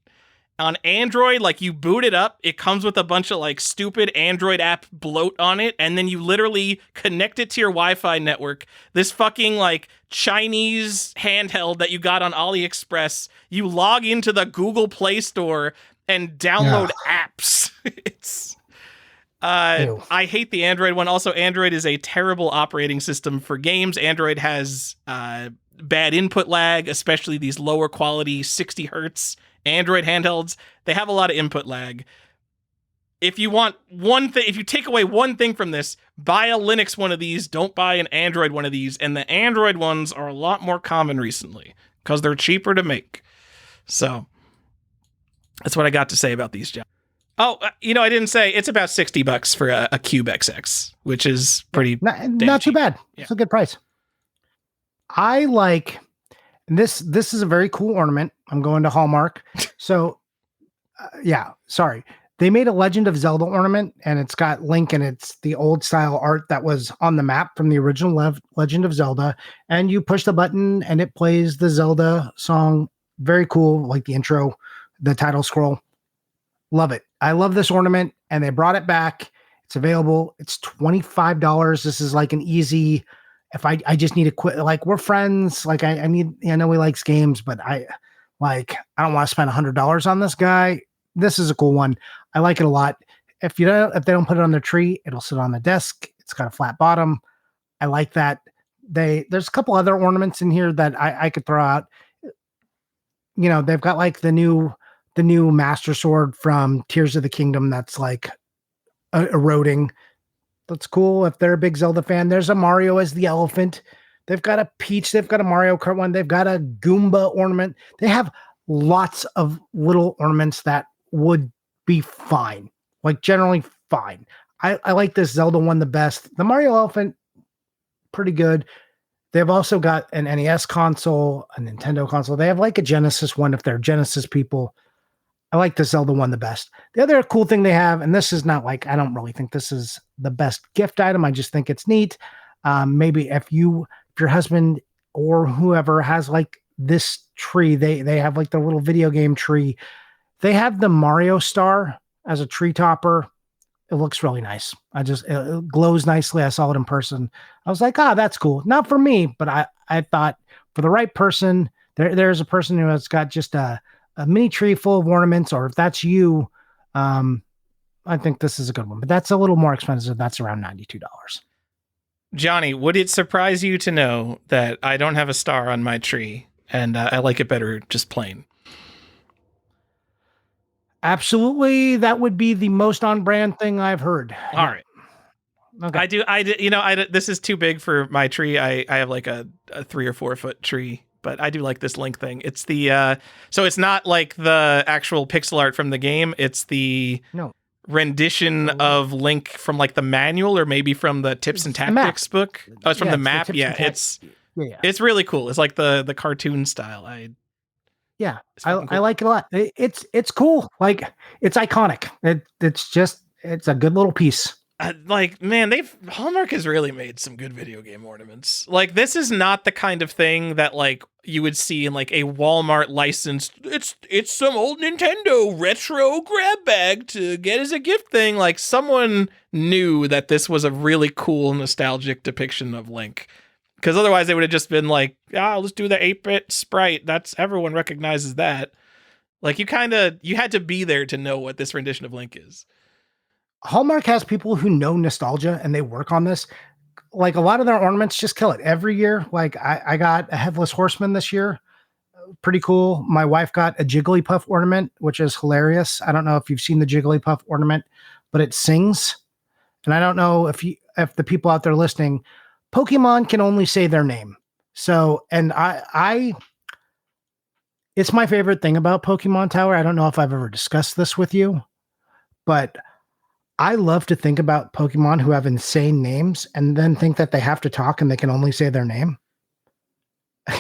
On Android, like, you boot it up, it comes with a bunch of like stupid Android app bloat on it, and then you literally connect it to your Wi-Fi network. This fucking like Chinese handheld that you got on AliExpress, you log into the Google Play Store and download apps. It's I hate the Android one. Also, Android is a terrible operating system for games. Android has bad input lag, especially these lower quality 60 hertz Android handhelds. They have a lot of input lag. If you want one thing, if you take away one thing from this, buy a Linux one of these, don't buy an Android one of these. And the Android ones are a lot more common recently because they're cheaper to make. So that's what I got to say about these, John. Oh, I didn't say it's about $60 for a Cube XX, which is pretty not too bad. Yeah. It's a good price. I like this. This is a very cool ornament. I'm going to Hallmark. So, sorry. They made a Legend of Zelda ornament, and it's got Link, and it's the old style art that was on the map from the original Legend of Zelda. And you push the button, and it plays the Zelda song. Very cool, like the intro, the title scroll. Love it. I love this ornament, and they brought it back. It's available. It's $25. This is like an easy, if I just need to quit, like, we're friends. Like, I know he likes games, but I don't want to spend $100 on this guy. This is a cool one. I like it a lot. If they don't put it on their tree, it'll sit on the desk. It's got a flat bottom. I like that. There's a couple other ornaments in here that I could throw out. They've got like the new Master Sword from Tears of the Kingdom that's like eroding. That's cool if they're a big Zelda fan. There's a Mario as the elephant. They've got a Peach. They've got a Mario Kart one. They've got a Goomba ornament. They have lots of little ornaments that would be fine, like generally fine. I like this Zelda one the best. The Mario elephant, pretty good. They've also got an NES console, a Nintendo console. They have like a Genesis one if they're Genesis people. I like the Zelda one the best. The other cool thing they have, and this is not like, I don't really think this is the best gift item. I just think it's neat. Maybe if your husband or whoever has like this tree, they have like the little video game tree. They have the Mario Star as a tree topper. It looks really nice. It glows nicely. I saw it in person. I was like, that's cool. Not for me, but I thought for the right person, there's a person who has got just a mini tree full of ornaments, or if that's you, I think this is a good one, but that's a little more expensive. That's around $92. Johnny, would it surprise you to know that I don't have a star on my tree, and I like it better just plain? Absolutely. That would be the most on brand thing I've heard. All right. Okay. I do. This is too big for my tree. I have like a 3 or 4 foot tree, but I do like this Link thing. It's the, so it's not like the actual pixel art from the game. It's the rendition of Link from like the manual, or maybe from the Tips and Tactics book. Oh, it's from the map. Yeah. It's really cool. It's like the cartoon style. I like it a lot. It's cool. Like, it's iconic. It's a good little piece. like, man, Hallmark has really made some good video game ornaments. Like, this is not the kind of thing that like you would see in like a Walmart licensed. It's some old Nintendo retro grab bag to get as a gift thing. Like, someone knew that this was a really cool nostalgic depiction of Link, because otherwise they would have just been like, let's do the 8-bit sprite. That's, everyone recognizes that. Like, you had to be there to know what this rendition of Link is. Hallmark has people who know nostalgia and they work on this. Like, a lot of their ornaments just kill it every year. Like, I got a Headless Horseman this year. Pretty cool. My wife got a Jigglypuff ornament, which is hilarious. I don't know if you've seen the Jigglypuff ornament, but it sings. And I don't know if the people out there listening, Pokemon can only say their name. So, and it's my favorite thing about Pokemon Tower. I don't know if I've ever discussed this with you, but I love to think about Pokemon who have insane names and then think that they have to talk and they can only say their name.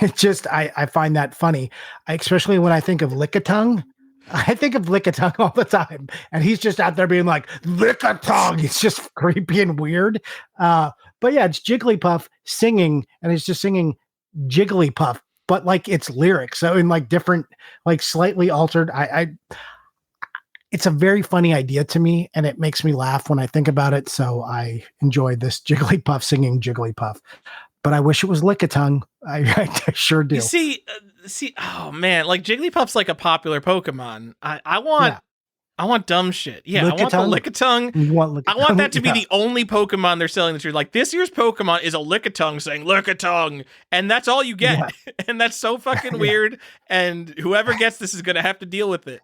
It just, I find that funny, especially when I think of Lickitung. I think of Lickitung all the time, and he's just out there being like, Lickitung. It's just creepy and weird. But yeah, it's Jigglypuff singing, and he's just singing Jigglypuff, but like it's lyrics. So in like different, like slightly altered, it's a very funny idea to me, and it makes me laugh when I think about it. So I enjoyed this Jigglypuff singing Jigglypuff, but I wish it was Lickitung. I sure do. You see, oh man, like Jigglypuff's like a popular Pokemon. I want dumb shit. Yeah, Lickitung? I want the Lickitung. I want that to be the only Pokemon they're selling this year. Like, this year's Pokemon is a Lickitung saying Lickitung, and that's all you get. Yeah. And that's so fucking weird. And whoever gets this is going to have to deal with it.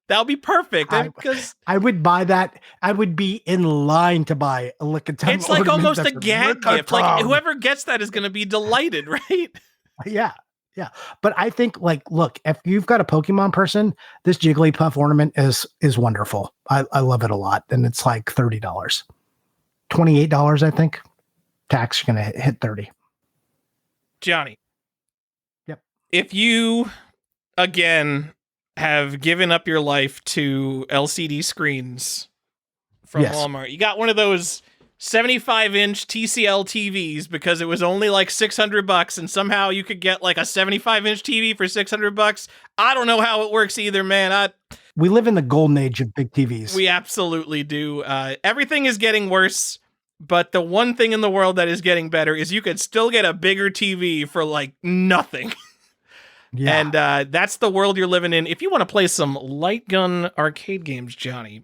That'll be perfect. Because I would buy that. I would be in line to buy a Lickitung. It's like almost a gag gift. Like, whoever gets that is going to be delighted, right? Yeah. Yeah. But I think, like, look, if you've got a Pokemon person, this Jigglypuff ornament is wonderful. I love it a lot. And it's like $30. $28, I think. Tax, you're going to hit 30. Johnny. Yep. If you, again, have given up your life to LCD screens from Walmart, you got one of those 75-inch TCL TVs because it was only like $600, and somehow you could get like a 75-inch TV for $600. I don't know how it works either, man. We live in the golden age of big TVs. We absolutely do. Everything is getting worse, but the one thing in the world that is getting better is you could still get a bigger TV for like nothing. Yeah. And that's the world you're living in. If you want to play some light gun arcade games, Johnny,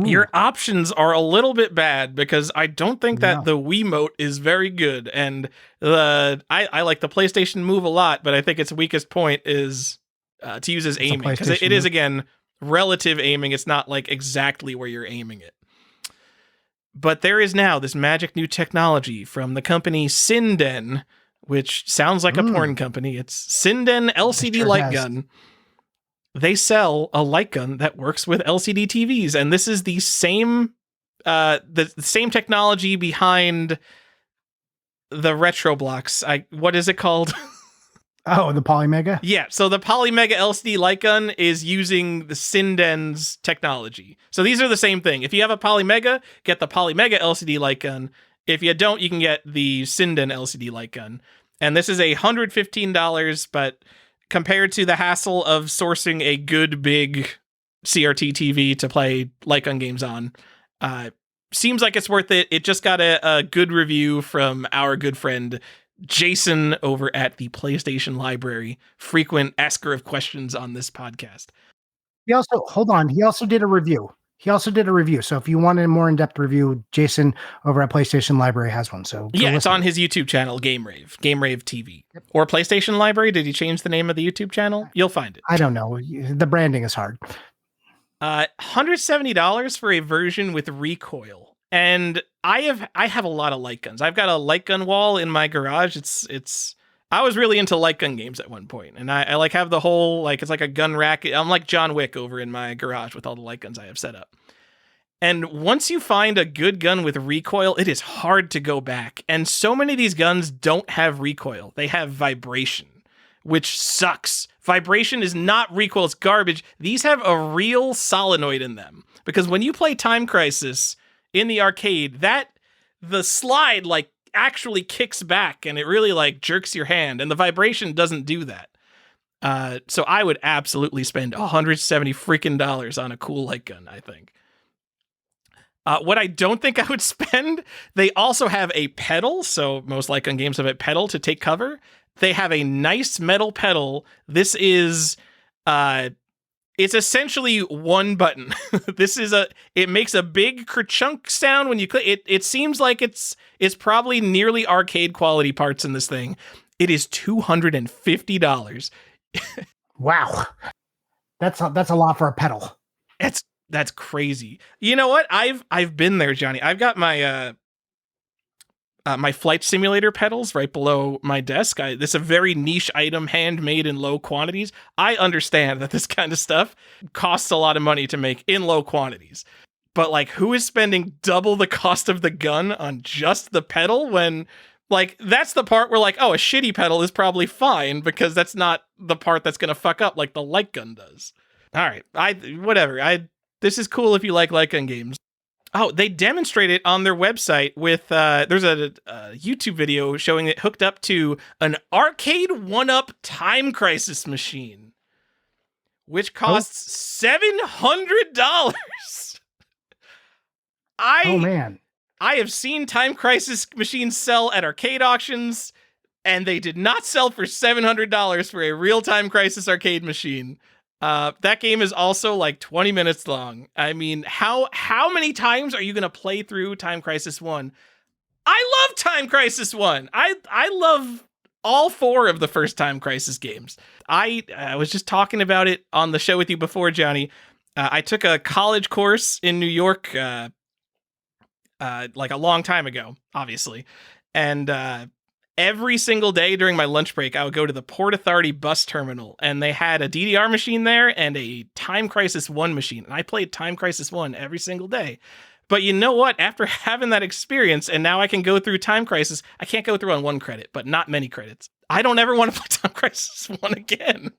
your options are a little bit bad because I don't think that the Wiimote is very good. And I like the PlayStation Move a lot, but I think its weakest point is to use as aiming, because it is, again, relative aiming. It's not like exactly where you're aiming it. But there is now this magic new technology from the company Sinden, which sounds like a porn company. It's Sinden LCD light gun. They sell a light gun that works with LCD TVs, and this is the same technology behind the Retro Blocks. What is it called? Oh, the Polymega? Yeah, so the Polymega LCD light gun is using the Sinden's technology. So these are the same thing. If you have a Polymega, get the Polymega LCD light gun. If you don't, you can get the Sinden LCD light gun. And this is $115, but compared to the hassle of sourcing a good big CRT TV to play light gun games on, seems like it's worth it. It just got a good review from our good friend Jason over at the PlayStation Library, frequent asker of questions on this podcast. He also did a review. So if you want a more in-depth review, Jason over at PlayStation Library has one. So yeah, it's on his YouTube channel, Game Rave TV. Yep. Or PlayStation Library. Did he change the name of the YouTube channel? You'll find it. I don't know. The branding is hard. $170 for a version with recoil. And I have a lot of light guns. I've got a light gun wall in my garage. I was really into light gun games at one point, and I like have the whole, like, it's like a gun rack. I'm like John Wick over in my garage with all the light guns I have set up. And once you find a good gun with recoil, it is hard to go back. And so many of these guns don't have recoil. They have vibration, which sucks. Vibration is not recoil, it's garbage. These have a real solenoid in them, because when you play Time Crisis, in the arcade, that the slide like actually kicks back and it really like jerks your hand, and the vibration doesn't do that. So I would absolutely spend $170 freaking dollars on a cool light gun, I think. What I don't think I would spend, they also have a pedal. So most light gun games have a pedal to take cover. They have a nice metal pedal. This is, it's essentially one button. It makes a big kerchunk sound when you click it. It seems like it's probably nearly arcade quality parts in this thing. It is $250. Wow. That's a lot for a pedal. That's crazy. You know what? I've been there, Johnny. I've got my my flight simulator pedals right below my desk. This is a very niche item, handmade in low quantities. I understand that this kind of stuff costs a lot of money to make in low quantities. But like, who is spending double the cost of the gun on just the pedal when, like, that's the part where like, oh, a shitty pedal is probably fine because that's not the part that's going to fuck up like the light gun does. All right. This is cool if you like light gun games. Oh, they demonstrate it on their website with, there's a YouTube video showing it hooked up to an Arcade 1-Up Time Crisis machine, which costs $700. Oh, man. I have seen Time Crisis machines sell at arcade auctions, and they did not sell for $700 for a real Time Crisis arcade machine. That game is also like 20 minutes long. I mean, how many times are you going to play through Time Crisis 1? I love Time Crisis 1. I love all 4 of the first Time Crisis games. I was just talking about it on the show with you before, Johnny. I took a college course in New York, like a long time ago, obviously. And, every single day during my lunch break, I would go to the Port Authority bus terminal, and they had a DDR machine there and a Time Crisis 1 machine. And I played Time Crisis 1 every single day. But you know what? After having that experience, and now I can go through Time Crisis, I can't go through on 1 credit, but not many credits. I don't ever want to play Time Crisis 1 again.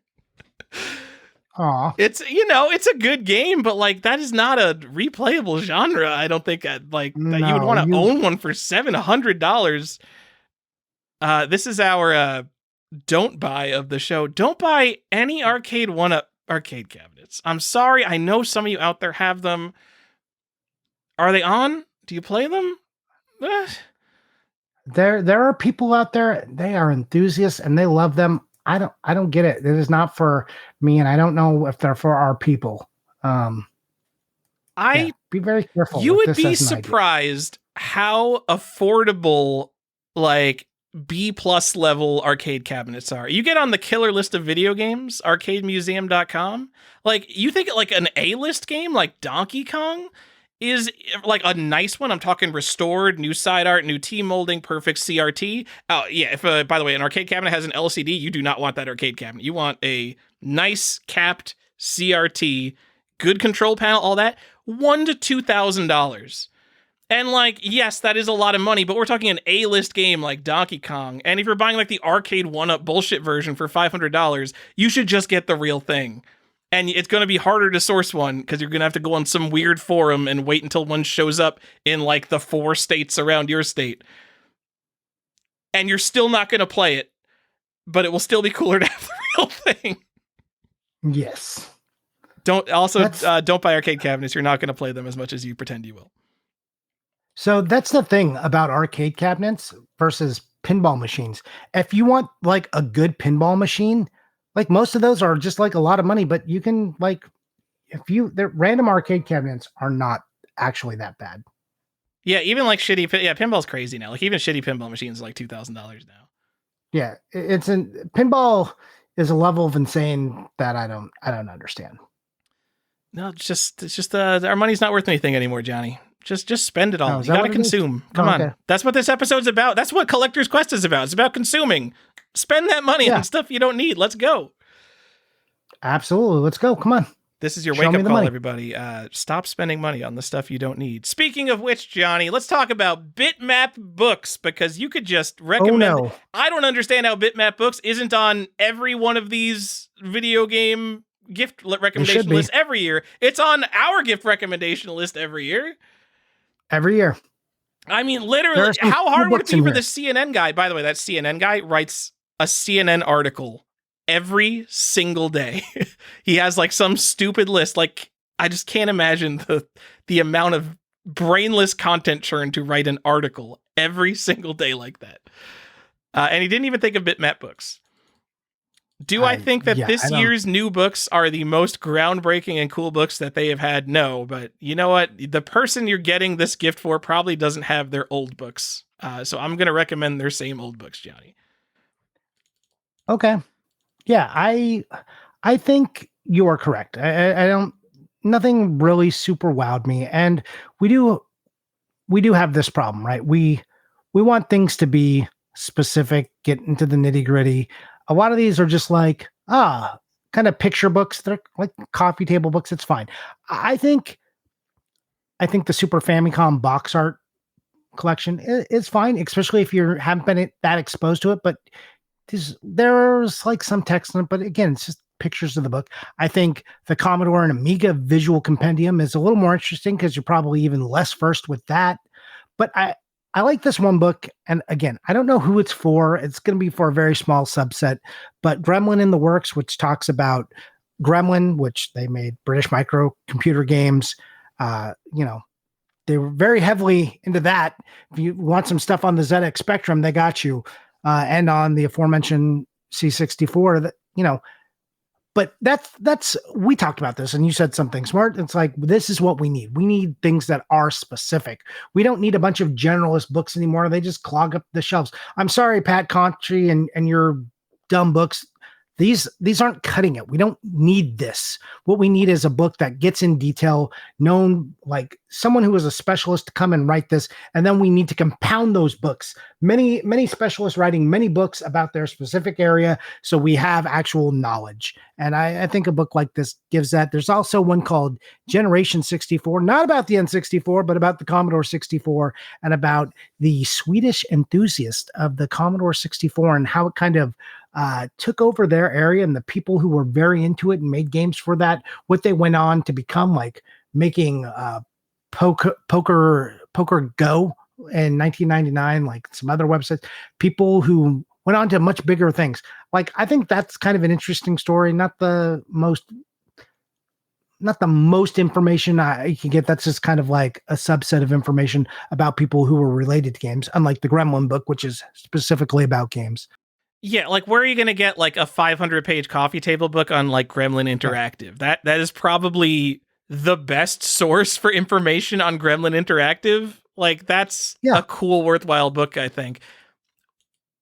Aw. It's a good game, but like, that is not a replayable genre. I don't think that you would want to own one for $700. This is our don't buy of the show. Don't buy any Arcade 1-Up arcade cabinets. I'm sorry. I know some of you out there have them. Are they on? Do you play them? There are people out there, they are enthusiasts and they love them. I don't get it. It is not for me, and I don't know if they're for our people. Be very careful. You would be surprised how affordable like B+ level arcade cabinets are. You get on the killer list of video games, arcademuseum.com. Like, you think like an A-list game like Donkey Kong is like a nice one. I'm talking restored, new side art, new T molding, perfect CRT. Oh yeah, if by the way, an arcade cabinet has an LCD, you do not want that arcade cabinet. You want a nice capped CRT, good control panel, all that. $1,000 to $2,000. And like, yes, that is a lot of money, but we're talking an A-list game like Donkey Kong. And if you're buying like the Arcade 1-Up bullshit version for $500, you should just get the real thing. And it's going to be harder to source one because you're going to have to go on some weird forum and wait until one shows up in like the 4 states around your state. And you're still not going to play it, but it will still be cooler to have the real thing. Yes. Don't buy arcade cabinets. You're not going to play them as much as you pretend you will. So that's the thing about arcade cabinets versus pinball machines. If you want like a good pinball machine, like most of those are just like a lot of money, but you can like, the random arcade cabinets are not actually that bad. Yeah, even like pinball's crazy now. Like even shitty pinball machines are like $2,000 now. Yeah, pinball is a level of insane that I don't understand. No, it's just our money's not worth anything anymore, Johnny. Just spend it all. You gotta consume. Come on. That's what this episode's about. That's what Collector's Quest is about. It's about consuming. Spend that money on stuff you don't need. Let's go. Absolutely. Let's go. Come on. This is your wake-up call, everybody. Stop spending money on the stuff you don't need. Speaking of which, Johnny, let's talk about Bitmap Books, because you could just recommend... Oh, no. I don't understand how Bitmap Books isn't on every one of these video game gift recommendation lists every year. It's on our gift recommendation list every year. Every year. I mean, There literally, are some how cool hard would it books be in for the here. CNN guy? By the way, that CNN guy writes a CNN article every single day. He has like some stupid list. Like, I just can't imagine the amount of brainless content churn to write an article every single day like that. And he didn't even think of bitmap books. Do I think that Yeah, I this don't. year's new books are the most groundbreaking and cool books that they have had? No, but you know what? The person you're getting this gift for probably doesn't have their old books. So I'm going to recommend their same old books, Johnny. Okay. Yeah, I think you are correct. I don't. Nothing really super wowed me, and we do we do have this problem, right? We want things to be specific, get into the nitty gritty. A lot of these are just like kind of picture books. They're like coffee table books. It's fine. I think I think the Super Famicom box art collection is fine, especially if you haven't been that exposed to it. But there's like some text in it, but again, it's just pictures of the book. I think the Commodore and Amiga Visual Compendium is a little more interesting because you're probably even less versed with that. But I like this one book, and again, I don't know who it's for. It's going to be for a very small subset. But Gremlin in the Works, which talks about Gremlin, which they made British Micro computer games. You know, they were very heavily into that. If you want some stuff on the ZX Spectrum, they got you, and on the aforementioned C64. That but that's we talked about this, and you said something smart. It's like this is what we need. We need things that are specific. We don't need a bunch of generalist books anymore. They just clog up the shelves. I'm sorry, Pat Contri and your dumb books. These aren't cutting it. We don't need this. What we need is a book that gets in detail, known like someone who is a specialist to come and write this, and then we need to compound those books. Many specialists writing many books about their specific area, so we have actual knowledge. And I think a book like this gives that. There's also one called Generation 64, not about the N64, but about the Commodore 64 and about the Swedish enthusiast of the Commodore 64 and how it kind of took over their area, and the people who were very into it and made games for that, what they went on to become, like making poker go in 1999, like some other websites, people who went on to much bigger things. Like, I think that's kind of an interesting story. Not the most information I can get. That's just kind of like a subset of information about people who were related to games, unlike the Gremlin book, which is specifically about games. Yeah, like where are you going to get like a 500-page coffee table book on like Gremlin Interactive? Right. That is probably the best source for information on Gremlin Interactive. Like that's a cool, worthwhile book, I think.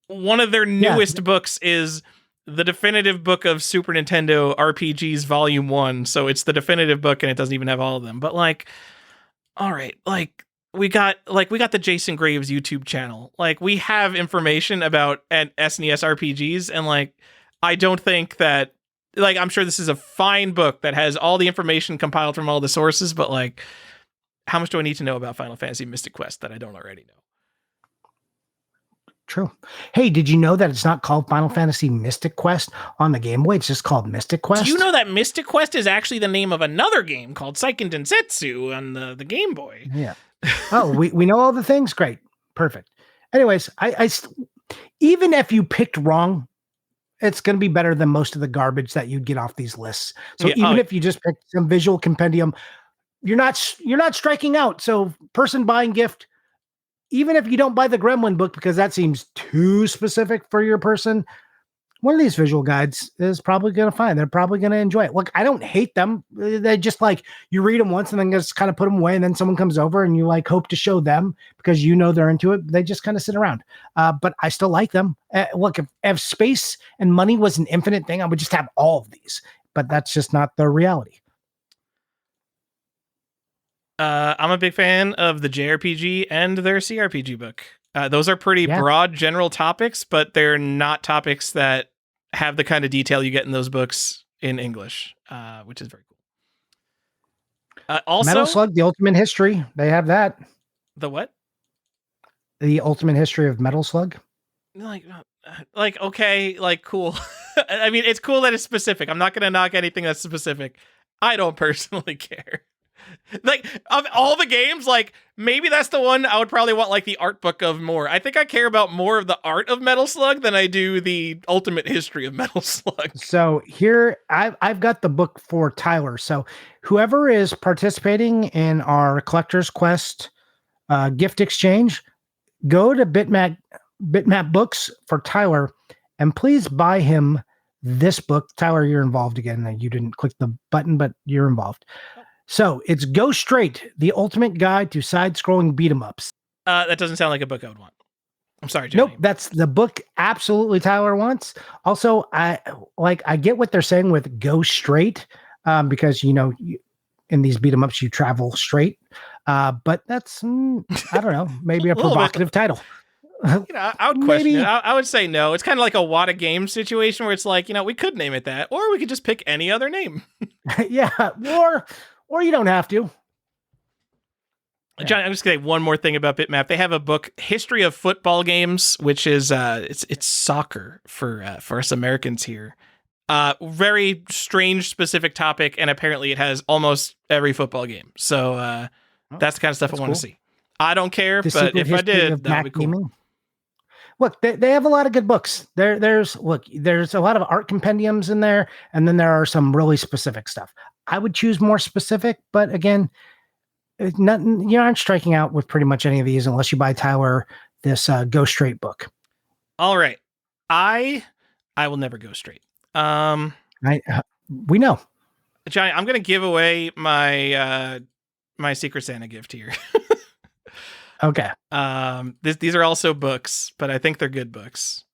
One of their newest books is the definitive book of Super Nintendo RPGs Volume 1. So it's the definitive book and it doesn't even have all of them. But like, all right, like we got the Jason Graves YouTube channel. Like we have information about SNES RPGs, and like I don't think that, like, I'm sure this is a fine book that has all the information compiled from all the sources, but like how much do I need to know about Final Fantasy Mystic Quest that I don't already know? True. Hey, did you know that it's not called Final Fantasy Mystic Quest on the Game Boy? It's just called Mystic Quest. Do you know that Mystic Quest is actually the name of another game called Seiken Densetsu on the Game Boy? Yeah. Oh, we know all the things. Great. Perfect. Anyways, even if you picked wrong, it's going to be better than most of the garbage that you'd get off these lists. So even if you just picked some visual compendium, you're not striking out. So person buying gift, even if you don't buy the Gremlin book because that seems too specific for your person, one of these visual guides is probably going to find. They're probably going to enjoy it. Look, I don't hate them. They just like, you read them once and then just kind of put them away, and then someone comes over and you like hope to show them because you know they're into it. They just kind of sit around. But I still like them. Look, if space and money was an infinite thing, I would just have all of these. But that's just not the reality. I'm a big fan of the JRPG and their CRPG book. Those are pretty broad general topics, but they're not topics that have the kind of detail you get in those books in English, which is very cool. Also, Metal Slug, The Ultimate History. They have that. The what? The Ultimate History of Metal Slug. Like okay, like cool. I mean, it's cool that it's specific. I'm not going to knock anything that's specific. I don't personally care. Like, of all the games, like, maybe that's the one I would probably want, like, the art book of more. I think I care about more of the art of Metal Slug than I do the ultimate history of Metal Slug. So here, I've got the book for Tyler. So whoever is participating in our Collector's Quest gift exchange, go to Bitmap Books for Tyler, and please buy him this book. Tyler, you're involved again. You didn't click the button, but you're involved. So it's Go Straight, the ultimate guide to side-scrolling beat-em-ups. That doesn't sound like a book I would want. I'm sorry, Johnny. Nope, that's the book absolutely Tyler wants. Also, I get what they're saying with Go Straight, because in these beat-em-ups you travel straight. But that's I don't know, maybe a provocative title. I would question it. I would say no. It's kind of like a What a Game situation where it's like, we could name it that, or we could just pick any other name. Yeah, or you don't have to. John, I'm just gonna say one more thing about Bitmap. They have a book, History of Football Games, which is it's soccer for us Americans here. Very strange, specific topic, and apparently it has almost every football game. So that's the kind of stuff I want to see. I don't care, but if I did, that would be cool. Gaming. Look, they have a lot of good books. There's a lot of art compendiums in there, and then there are some really specific stuff. I would choose more specific, but again, you aren't striking out with pretty much any of these unless you buy Tyler this Go Straight book. All right, I will never go straight. We know, Johnny. I'm going to give away my my Secret Santa gift here. Okay. These are also books, but I think they're good books.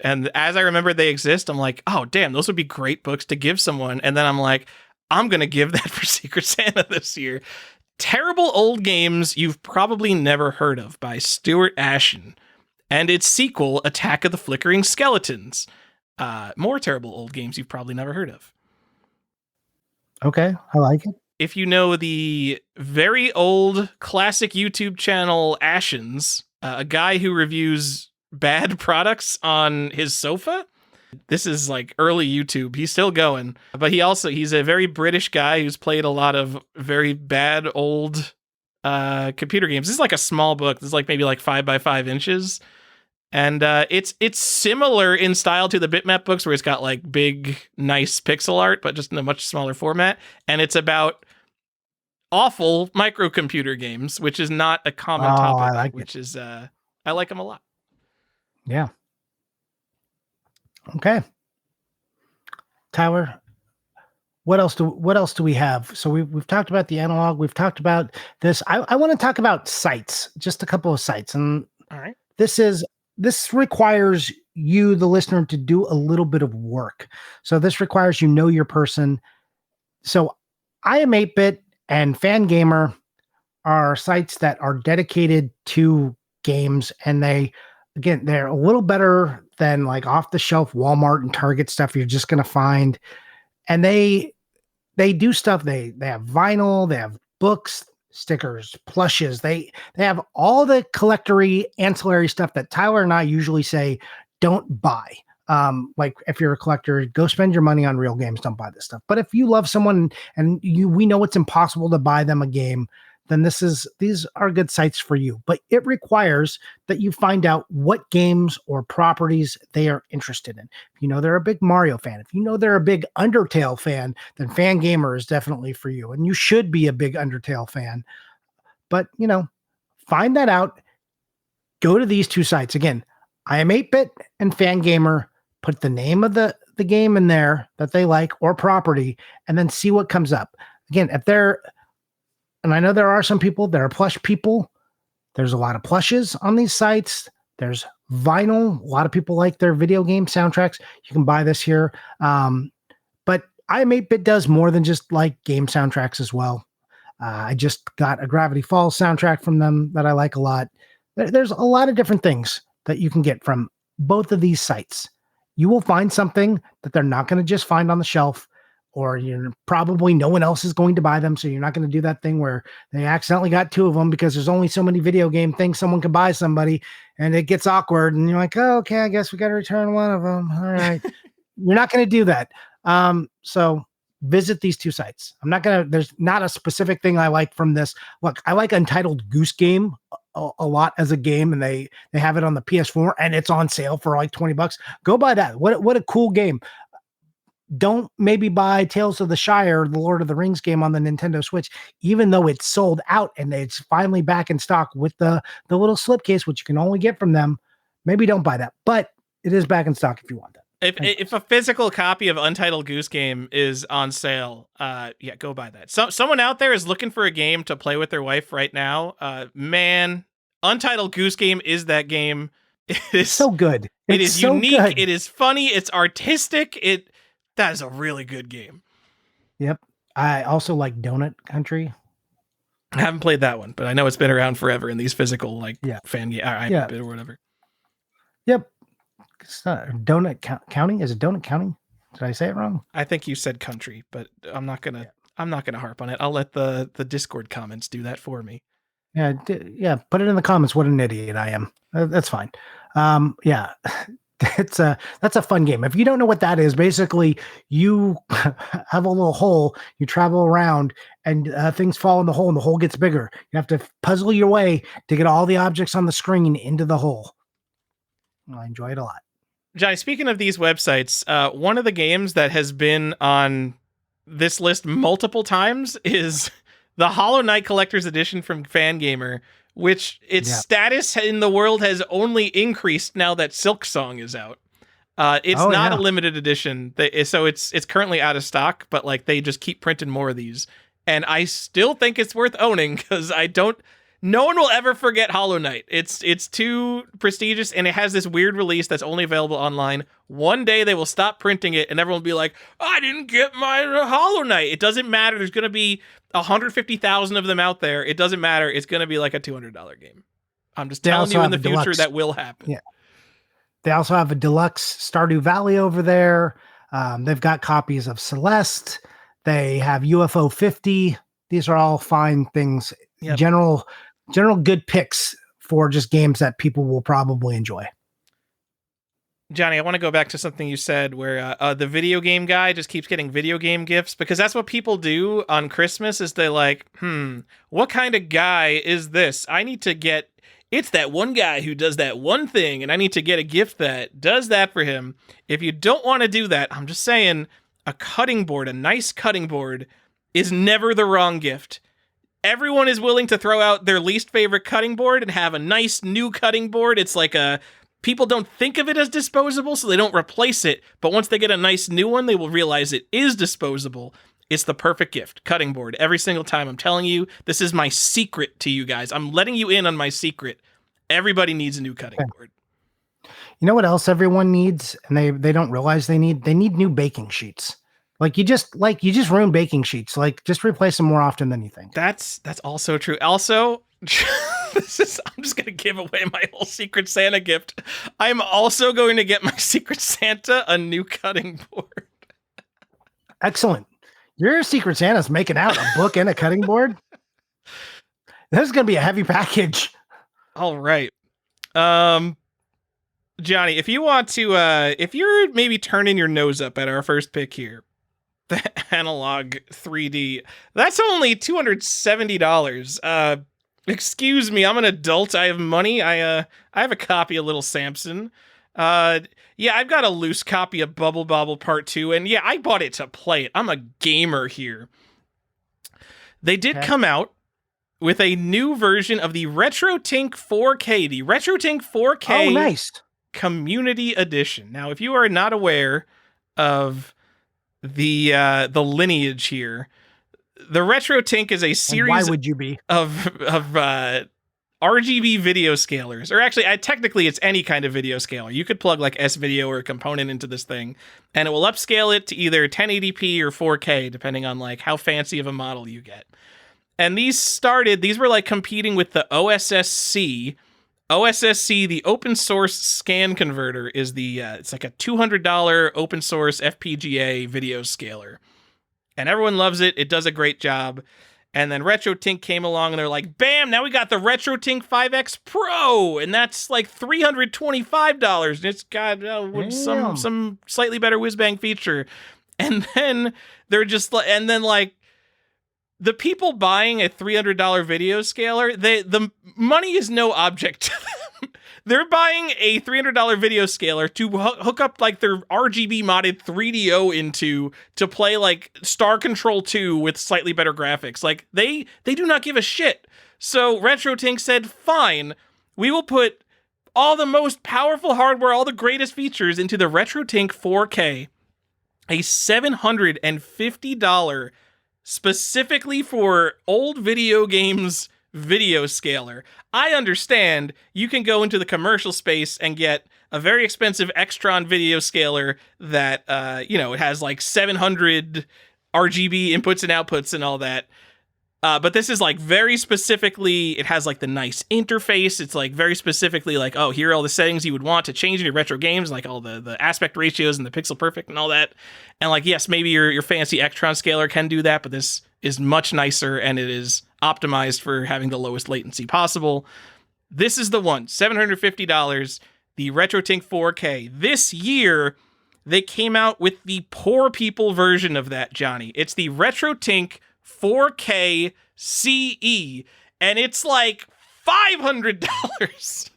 And as I remember they exist, I'm like, oh damn, those would be great books to give someone. And then I'm like, I'm gonna give that for Secret Santa this year. Terrible Old Games You've Probably Never Heard of by Stuart Ashen, and its sequel, Attack of the Flickering Skeletons. More terrible old games you've probably never heard of. Okay, I like it. If you know the very old classic YouTube channel Ashens, a guy who reviews bad products on his sofa. This is like early YouTube. He's still going, but he's a very British guy who's played a lot of very bad old computer games. This is like a small book. This is like maybe like 5 by 5 inches. And it's similar in style to the Bitmap books where it's got like big, nice pixel art, but just in a much smaller format. And it's about awful microcomputer games, which is not a common topic, I like them a lot. Yeah. Okay. Tyler, what else do we have? So we've talked about the analog. We've talked about this. I want to talk about sites, just a couple of sites. And all right, this requires you, the listener, to do a little bit of work. So this requires your person. So I Am 8-Bit and Fangamer are sites that are dedicated to games, and they're a little better than like off the shelf Walmart and Target stuff you're just going to find. And they do stuff. They have vinyl, they have books, stickers, plushes. They have all the collectory ancillary stuff that Tyler and I usually say don't buy. Like if you're a collector, go spend your money on real games. Don't buy this stuff. But if you love someone and we know it's impossible to buy them a game, then these are good sites for you. But it requires that you find out what games or properties they are interested in. If you know they're a big Mario fan, if you know they're a big Undertale fan, then Fangamer is definitely for you. And you should be a big Undertale fan. But, find that out. Go to these two sites. Again, I Am 8-Bit and Fangamer. Put the name of the game in there that they like or property, and then see what comes up. Again, and I know there are some people that are plush people. There's a lot of plushes on these sites. There's vinyl. A lot of people like their video game soundtracks. You can buy this here. But I Am 8-Bit does more than just like game soundtracks as well. I just got a Gravity Falls soundtrack from them that I like a lot. There's a lot of different things that you can get from both of these sites. You will find something that they're not going to just find on the shelf, or probably no one else is going to buy them. So you're not going to do that thing where they accidentally got 2 of them because there's only so many video game things someone can buy somebody, and it gets awkward. And you're like, oh, okay, I guess we got to return one of them. All right. You're not going to do that. So visit these two sites. There's not a specific thing I like from this. Look, I like Untitled Goose Game a lot as a game, and they have it on the PS4 and it's on sale for like $20. Go buy that. What a cool game. Don't maybe buy Tales of the Shire, the Lord of the Rings game on the Nintendo Switch, even though it's sold out and it's finally back in stock with the little slipcase, which you can only get from them. Maybe don't buy that, but it is back in stock if you want that. If a physical copy of Untitled Goose Game is on sale, go buy that. Someone out there is looking for a game to play with their wife right now. Man, Untitled Goose Game is that game. It is so good. It is so unique. Good. It is funny. It's artistic. That is a really good game. Yep. I also like Donut Country. I haven't played that one, but I know it's been around forever in these physical fan game or whatever. Yep. Donut County? Is it Donut County? Did I say it wrong? I think you said country, but I'm not gonna harp on it. I'll let the Discord comments do that for me. Yeah. Put it in the comments. What an idiot I am. That's fine. That's a fun game. If you don't know what that is, basically you have a little hole, you travel around, and things fall in the hole, and the hole gets bigger. You have to puzzle your way to get all the objects on the screen into the hole. I enjoy it a lot. Johnny, speaking of these websites, one of the games that has been on this list multiple times is the Hollow Knight Collector's Edition from Fangamer, which its status in the world has only increased now that Silksong is out. It's not a limited edition, so it's currently out of stock, but like they just keep printing more of these. And I still think it's worth owning because no one will ever forget Hollow Knight. It's too prestigious, and it has this weird release that's only available online. One day they will stop printing it, and everyone will be like, I didn't get my Hollow Knight. It doesn't matter. There's going to be 150,000 of them out there. It doesn't matter. It's going to be like a $200 game. I'm just telling you in the future that will happen. Yeah. They also have a deluxe Stardew Valley over there. They've got copies of Celeste. They have UFO 50. These are all fine things. Yep. General good picks for just games that people will probably enjoy. Johnny, I want to go back to something you said where the video game guy just keeps getting video game gifts, because that's what people do on Christmas is they like, what kind of guy is this? It's that one guy who does that one thing, and I need to get a gift that does that for him. If you don't want to do that, I'm just saying a nice cutting board is never the wrong gift. Everyone is willing to throw out their least favorite cutting board and have a nice new cutting board. It's like people don't think of it as disposable, so they don't replace it. But once they get a nice new one, they will realize it is disposable. It's the perfect gift. Cutting board. Every single time. I'm telling you, this is my secret to you guys. I'm letting you in on my secret. Everybody needs a new cutting board. You know what else everyone needs? And they don't realize they need new baking sheets. You just ruin baking sheets. Just replace them more often than you think. That's also true. Also, I'm just going to give away my whole Secret Santa gift. I'm also going to get my Secret Santa a new cutting board. Excellent. Your Secret Santa's making out a book and a cutting board. This is going to be a heavy package. All right. Johnny, if you want to, if you're maybe turning your nose up at our first pick here, the Analog 3D, that's only $270. Excuse me, I'm an adult. I have money. I have a copy of Little Samson. I've got a loose copy of Bubble Bobble Part 2, and I bought it to play it. I'm a gamer here. They did come out with a new version of the RetroTink 4K, the RetroTink 4K Community Edition. Now, if you are not aware of the lineage here, the RetroTink is a series. Why would you be? of RGB video scalers, or actually, technically, it's any kind of video scaler. You could plug like S-Video or a component into this thing, and it will upscale it to either 1080p or 4K, depending on like how fancy of a model you get. And these were like competing with the OSSC. OSSC, the open source scan converter, is it's like a $200 open source FPGA video scaler. And everyone loves it. It does a great job. And then RetroTink came along and they're like, bam, now we got the RetroTink 5X Pro. And that's like $325. And it's got some slightly better whiz-bang feature. And then they're just like, and then like the people buying a $300 video scaler, the money is no object to them. They're buying a $300 video scaler to hook up like their RGB modded 3DO into to play like Star Control 2 with slightly better graphics. Like they do not give a shit. So RetroTink said, fine, we will put all the most powerful hardware, all the greatest features into the RetroTink 4K, a $750 specifically for old video games video scaler. I understand you can go into the commercial space and get a very expensive Extron video scaler that, it has like 700 RGB inputs and outputs and all that. But this is like very specifically, it has like the nice interface. It's like very specifically like, oh, here are all the settings you would want to change in your retro games, like all the aspect ratios and the pixel perfect and all that. And like, yes, maybe your fancy Extron scaler can do that, but this is much nicer and it is optimized for having the lowest latency possible. This is the one, $750, the RetroTink 4K. This year, they came out with the poor people version of that, Johnny. It's the RetroTink 4K CE, and it's like $500.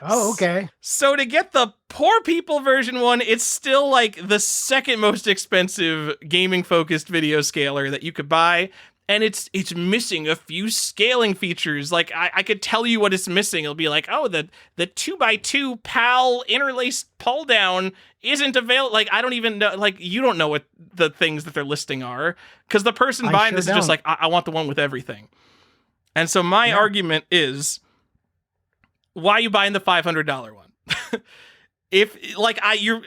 Oh, okay. So to get the poor people version one, it's still like the second most expensive gaming focused video scaler that you could buy. And it's missing a few scaling features. Like I could tell you what it's missing. It'll be like, oh, the 2x2 PAL interlaced pull down isn't available. Like I don't even know. Like you don't know what the things that they're listing are because the person buying this is just like, I want the one with everything. And so my argument is, why are you buying the $500 one? If like you're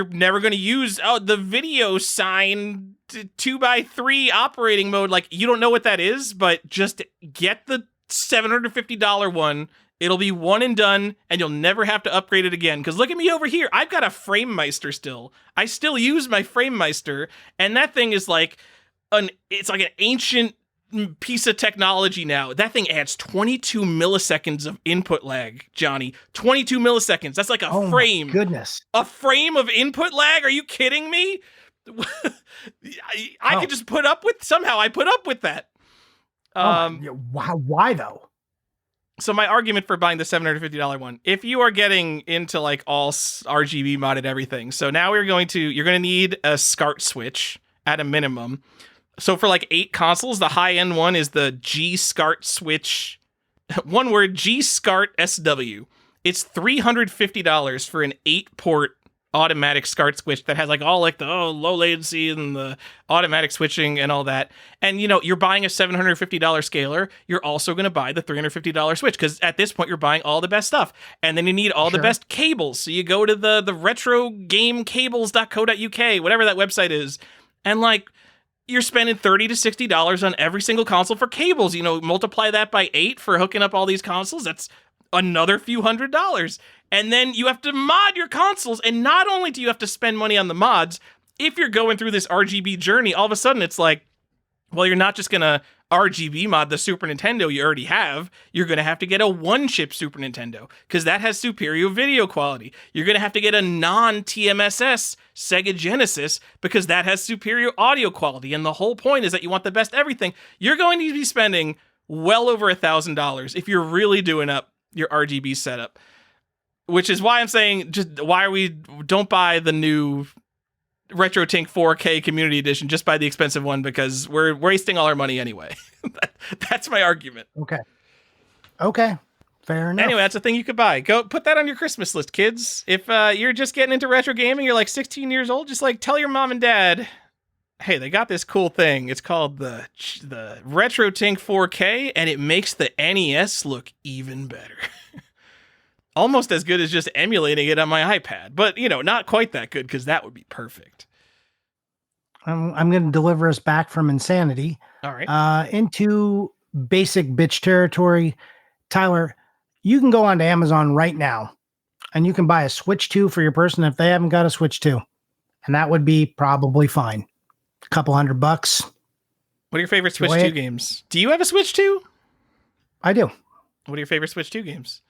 never going to use the video sign 2x3 operating mode. Like you don't know what that is, but just get the $750 one. It'll be one and done, and you'll never have to upgrade it again. Because look at me over here. I've got a FrameMeister still. I still use my FrameMeister, and that thing is like it's like an ancient piece of technology now. That thing adds 22 milliseconds of input lag, Johnny. 22 milliseconds. That's like a frame. My goodness. A frame of input lag? Are you kidding me? I could just put up with, somehow I put up with that. Why though? So my argument for buying the $750 one, if you are getting into like all RGB modded everything, so now you're going to need a SCART switch at a minimum. So for like 8 consoles, the high-end one is the G-SCART switch. One word, G-SCART SW. It's $350 for an 8-port automatic SCART switch that has like all like the low latency and the automatic switching and all that. And you're buying a $750 scaler. You're also going to buy the $350 switch because at this point you're buying all the best stuff. And then you need all the best cables. So you go to the retrogamecables.co.uk, whatever that website is, and like you're spending $30 to $60 on every single console for cables. Multiply that by 8 for hooking up all these consoles. That's another few $100s. And then you have to mod your consoles. And not only do you have to spend money on the mods, if you're going through this RGB journey, all of a sudden it's like, well, you're not just going to RGB mod the Super Nintendo you already have. You're going to have to get a 1-chip Super Nintendo because that has superior video quality. You're going to have to get a non-TMSS Sega Genesis because that has superior audio quality. And the whole point is that you want the best everything. You're going to be spending well over $1,000 if you're really doing up your RGB setup, which is why I'm saying don't buy the new RetroTink 4K Community Edition, just buy the expensive one because we're wasting all our money anyway. That's my argument. Okay. Fair enough. Anyway, that's a thing you could buy. Go put that on your Christmas list, kids. If you're just getting into retro gaming, you're like 16 years old, just like tell your mom and dad, hey, they got this cool thing. It's called the RetroTink 4K, and it makes the NES look even better. Almost as good as just emulating it on my iPad. But, not quite that good because that would be perfect. I'm going to deliver us back from insanity. All right. Into basic bitch territory. Tyler, you can go onto Amazon right now and you can buy a Switch 2 for your person if they haven't got a Switch 2. And that would be probably fine. A couple $100. What are your favorite Switch 2 games? Do you have a Switch 2? I do. What are your favorite Switch 2 games?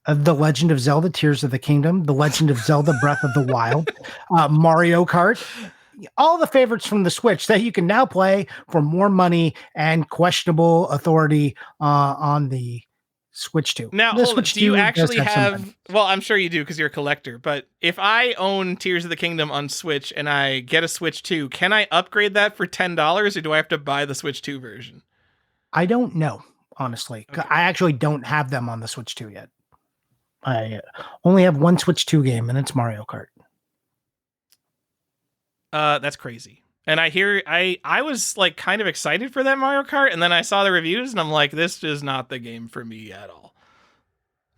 The Legend of Zelda Tears of the Kingdom, The Legend of Zelda Breath of the Wild, Mario Kart. all the favorites from the Switch that you can now play for more money and questionable authority on the Switch 2. Now, the hold on. Switch Do you 2 does actually some have? money. Well, I'm sure you do because you're a collector. But if I own Tears of the Kingdom on Switch and I get a Switch 2, can I upgrade that for $10, or do I have to buy the Switch 2 version? I don't know, honestly. Okay. I actually don't have them on the Switch 2 yet. I only have one Switch 2 game, and it's Mario Kart. That's crazy. And I was like kind of excited for that Mario Kart, and then I saw the reviews, and I'm like, this is not the game for me at all.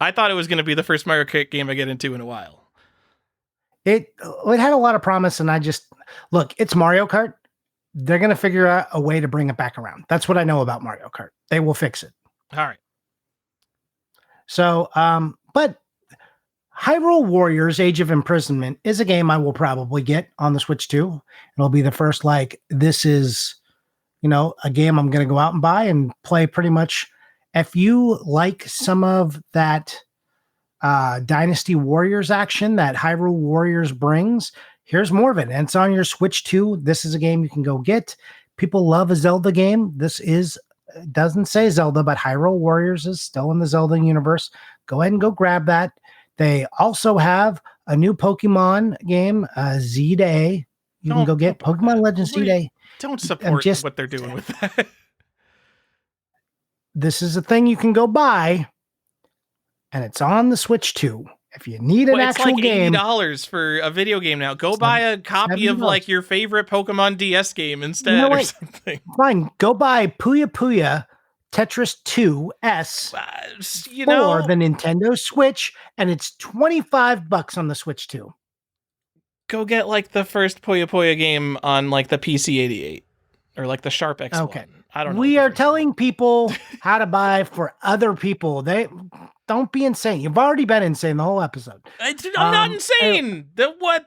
I thought it was going to be the first Mario Kart game I get into in a while. It had a lot of promise, and look, it's Mario Kart. They're going to figure out a way to bring it back around. That's what I know about Mario Kart. They will fix it. All right. So, but Hyrule Warriors Age of Imprisonment is a game I will probably get on the Switch 2. It'll be the first, this is, a game I'm going to go out and buy and play pretty much. If you like some of that Dynasty Warriors action that Hyrule Warriors brings, here's more of it. And it's on your Switch 2. This is a game you can go get. People love a Zelda game. Doesn't say Zelda, but Hyrule Warriors is still in the Zelda universe. Go ahead and go grab that. They also have a new Pokemon game, Z to A. You can go get Pokemon Legends Z to A. Don't support what they're doing with that. This is a thing you can go buy, and it's on the Switch 2. If you need an actual game, it's like $80 for a video game now. Go buy a copy of your favorite Pokemon DS game instead, or something. Fine, go buy Puyo Puyo Tetris 2S for the Nintendo Switch, and it's $25 on the Switch 2. Go get the first Puyo Puyo game on the PC-88 or the Sharp X1. Okay, I don't know. We are telling people how to buy for other people. They don't be insane. You've already been insane the whole episode. I'm not insane. We're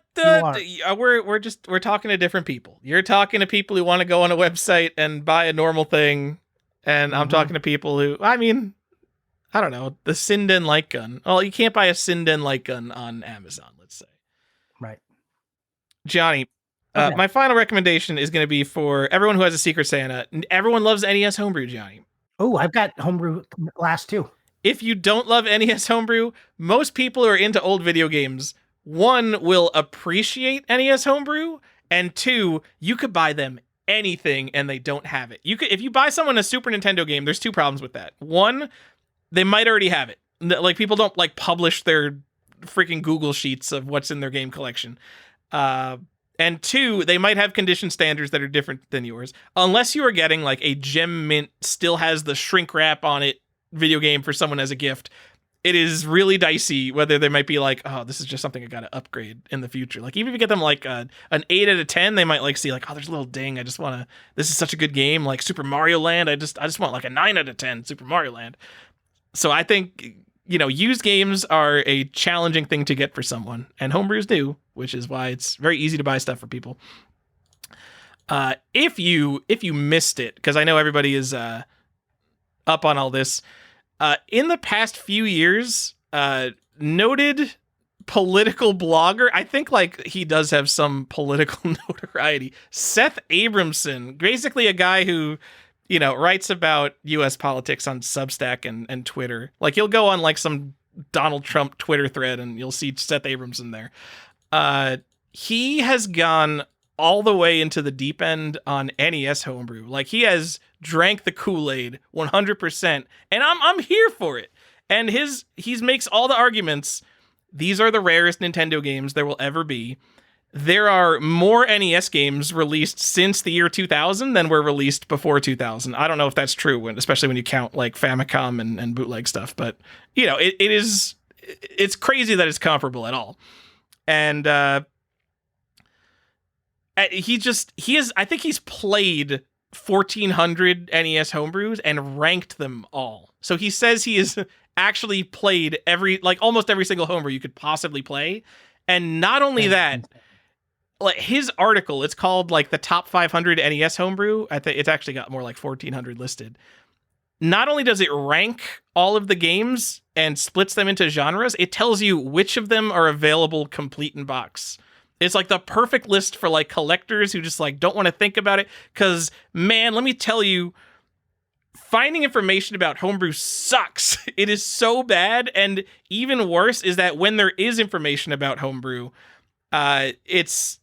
talking to different people. You're talking to people who want to go on a website and buy a normal thing. And I'm talking to people who, I don't know, the Sinden light gun. Well, you can't buy a Sinden light gun on Amazon, let's say. Right. Johnny, my final recommendation is going to be for everyone who has a Secret Santa. Everyone loves NES Homebrew, Johnny. Oh, I've got Homebrew last too. If you don't love NES Homebrew, most people who are into old video games, one, will appreciate NES Homebrew, and two, you could buy them anything and they don't have it. If you buy someone a Super Nintendo game, there's two problems with that. One, they might already have it. People don't publish their freaking Google sheets of what's in their game collection. And two, they might have condition standards that are different than yours. Unless you are getting a Gem Mint still has the shrink wrap on it video game for someone as a gift. It is really dicey whether they might be oh, this is just something I got to upgrade in the future. Even if you get them an 8 out of 10, they might see oh, there's a little ding. I just want to, this is such a good game. Super Mario Land. I just want a 9 out of 10 Super Mario Land. So I think, used games are a challenging thing to get for someone, and homebrews do, which is why it's very easy to buy stuff for people. If you missed it, because I know everybody is up on all this, in the past few years, noted political blogger, I think he does have some political notoriety, Seth Abramson, basically a guy who, writes about U.S. politics on Substack and Twitter. He'll go on some Donald Trump Twitter thread and you'll see Seth Abramson there. He has gone all the way into the deep end on NES Homebrew. He has drank the Kool-Aid 100%, and I'm here for it. And he makes all the arguments. These are the rarest Nintendo games there will ever be. There are more NES games released since the year 2000 than were released before 2000. I don't know if that's true, especially when you count Famicom and bootleg stuff. But it's crazy that it's comparable at all. And I think he's played 1,400 NES homebrews and ranked them all. So he says he has actually played almost every single homebrew you could possibly play. And not only that, his article, it's called the top 500 NES homebrew. I think it's actually got more 1,400 listed. Not only does it rank all of the games and splits them into genres, it tells you which of them are available complete in box. It's like the perfect list for like collectors who just like don't want to think about it. Because man, let me tell you, finding information about homebrew sucks. It is so bad, and even worse is that when there is information about homebrew, it's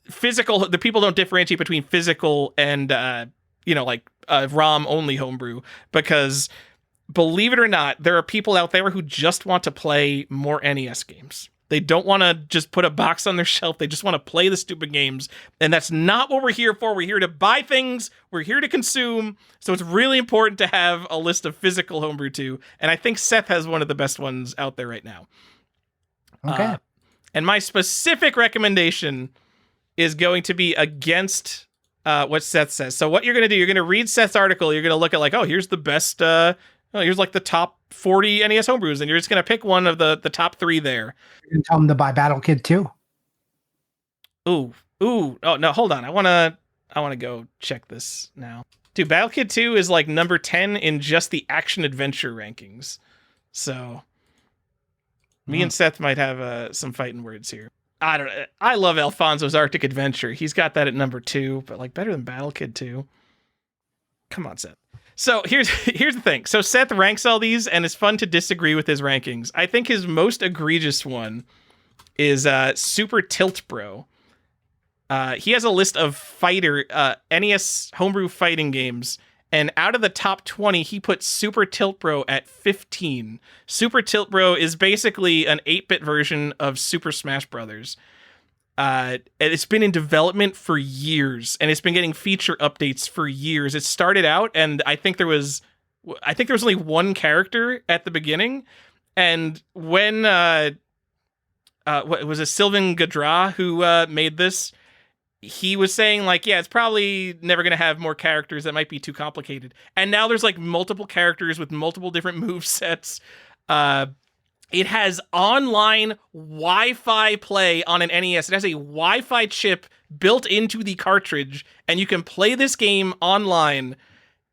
physical. The people don't differentiate between physical and ROM only homebrew, because believe it or not, there are people out there who just want to play more NES games. They don't want to just put a box on their shelf. They just want to play the stupid games. And that's not what we're here for. We're here to buy things. We're here to consume. So it's really important to have a list of physical homebrew too. And I think Seth has one of the best ones out there right now. Okay. And my specific recommendation is going to be against what Seth says. So what you're going to do, you're going to read Seth's article. You're going to look at like, oh, here's the best, here's like the top 40 NES homebrews, and you're just going to pick one of the top 3 there. You can tell them to buy Battle Kid 2. Ooh. Oh, no, hold on. I want to go check this now. Dude, Battle Kid 2 is like number 10 in just the action adventure rankings. So me and Seth might have some fighting words here. I love Alfonso's Arctic Adventure. He's got that at number 2, but like better than Battle Kid 2. Come on, Seth. So here's the thing. So Seth ranks all these, and it's fun to disagree with his rankings. I think his most egregious one is Super Tilt Bro. He has a list of NES homebrew fighting games, and out of the top 20, he put Super Tilt Bro at 15. Super Tilt Bro is basically an 8-bit version of Super Smash Brothers. And it's been in development for years, and it's been getting feature updates for years. It started out, and I think there was only one character at the beginning. And when what was it, Sylvain Gadra who made this, he was saying like, yeah, it's probably never going to have more characters. That might be too complicated. And now there's like multiple characters with multiple different move sets. It has online Wi-Fi play on an NES. It has a Wi-Fi chip built into the cartridge, and you can play this game online.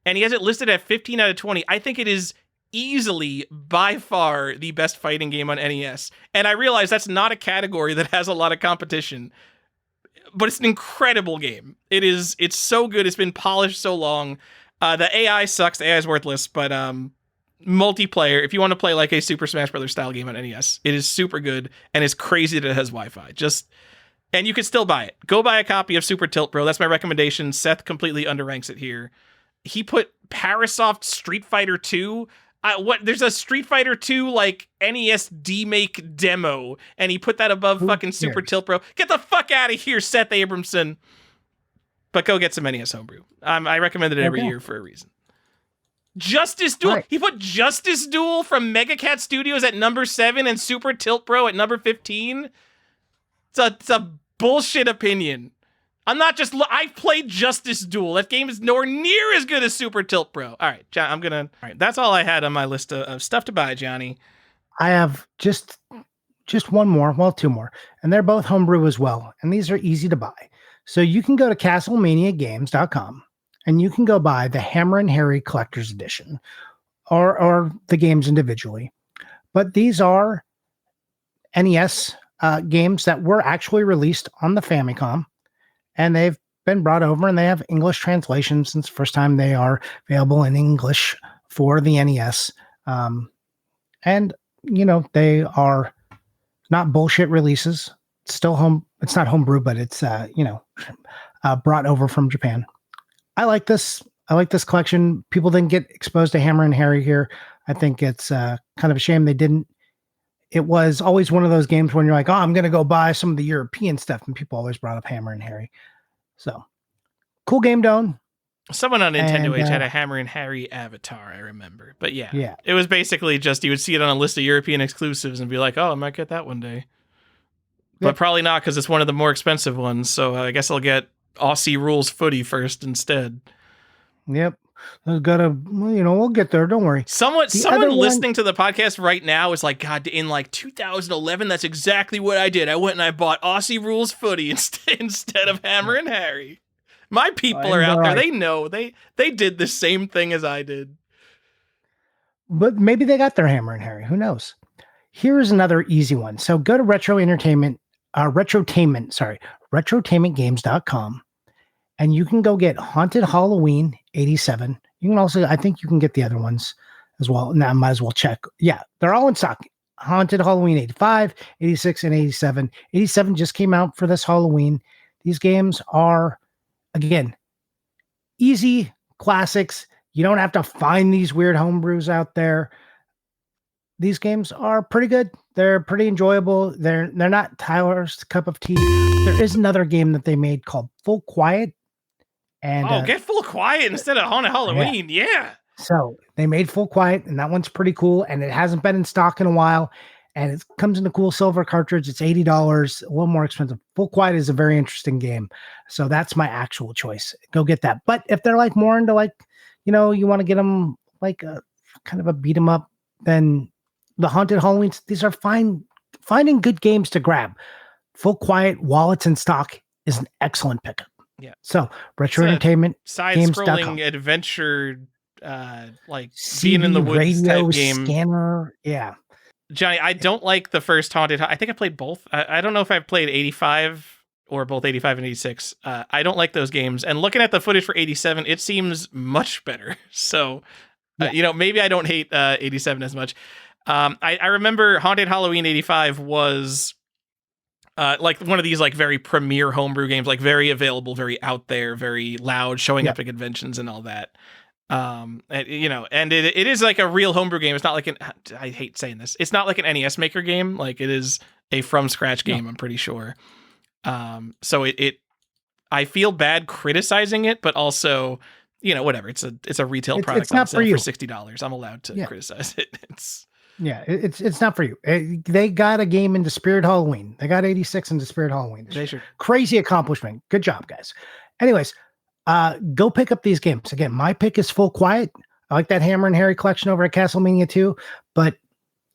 And he has it listed at 15 out of 20. I think it is easily, by far, the best fighting game on NES. And I realize that's not a category that has a lot of competition, but it's an incredible game. It's so good. It's been polished so long. The AI sucks. The AI is worthless, but multiplayer, if you want to play like a Super Smash Brothers style game on NES, it is super good, and it's crazy that it has Wi-Fi. And you can still buy it. Go buy a copy of Super Tilt Bro. That's my recommendation. Seth completely underranks it here. He put Parasoft Street Fighter 2. There's a Street Fighter 2 like NES demake demo, and he put that above fucking Super Tilt Bro. Get the fuck out of here, Seth Abramson. But go get some NES homebrew. I recommend it every year for a reason. Justice Duel. Right. He put Justice Duel from Mega Cat Studios at number 7 and Super Tilt Bro at number 15. It's a bullshit opinion. I played Justice Duel. That game is nowhere near as good as Super Tilt Bro. All right, John, all right, that's all I had on my list of stuff to buy, Johnny. I have just one more, well, 2 more, and they're both homebrew as well, and these are easy to buy. So you can go to castlemaniagames.com. And you can go buy the Hammer and Harry Collector's Edition or the games individually. But these are NES games that were actually released on the Famicom. And they've been brought over, and they have English translations since the first time they are available in English for the NES. And, they are not bullshit releases. It's still home. It's not homebrew, but it's, brought over from Japan. I like this. I like this collection. People didn't get exposed to Hammer and Harry here. I think it's kind of a shame they didn't. It was always one of those games when you're like, oh, I'm going to go buy some of the European stuff. And people always brought up Hammer and Harry. So cool game, Doan. Someone on Nintendo Age had a Hammer and Harry avatar, I remember. But yeah, it was basically just you would see it on a list of European exclusives and be like, oh, I might get that one day. But probably not, because it's one of the more expensive ones. So I guess I'll get Aussie Rules Footy first instead. Yep. We'll get there. Don't worry. Someone listening to the podcast right now is like, God, in like 2011, that's exactly what I did. I went and I bought Aussie Rules Footy instead of Hammer and Harry. My people are out there. They know. They did the same thing as I did. But maybe they got their Hammer and Harry. Who knows? Here's another easy one. So go to Retro Entertainment retrotainmentgames.com, and you can go get Haunted Halloween 87. You can also, I think you can get the other ones as well. Now I might as well check. Yeah, they're all in stock. Haunted Halloween 85, 86, and 87. 87 just came out for this Halloween. These games are, again, easy classics. You don't have to find these weird homebrews out there. These games are pretty good. They're pretty enjoyable. They're not Tyler's cup of tea. There is another game that they made called Full Quiet. And get Full Quiet instead of Haunted Halloween. Yeah. So they made Full Quiet, and that one's pretty cool. And it hasn't been in stock in a while. And it comes in a cool silver cartridge. It's $80, a little more expensive. Full Quiet is a very interesting game. So that's my actual choice. Go get that. But if they're like more into like, you want to get them like a kind of a beat 'em up, then the Haunted Halloweens, these are finding good games to grab. Full Quiet, while it's in stock, is an excellent pickup. Yeah. So Retro Entertainment, side-scrolling adventure, like being in the woods type game. Scanner. Yeah. Johnny, I don't like the first Haunted. I think I played both. I don't know if I've played 85 or both 85 and 86. I don't like those games. And looking at the footage for 87, it seems much better. So, maybe I don't hate 87 as much. I remember Haunted Halloween 85 was like one of these like very premier homebrew games, like very available, very out there, very loud, showing up at conventions and all that. And it is like a real homebrew game. It's not like I hate saying this. It's not like an NES Maker game. Like it is a from scratch game. I'm pretty sure. So I feel bad criticizing it, but also, whatever. It's a retail product. It's not for you. For $60. I'm allowed to criticize it. It's not for you. They got a game into Spirit Halloween. They got 86 into Spirit Halloween. Crazy accomplishment. Good job, guys. Anyways, go pick up these games. Again, my pick is Full Quiet. I like that Hammer and Harry collection over at Castlemania too. But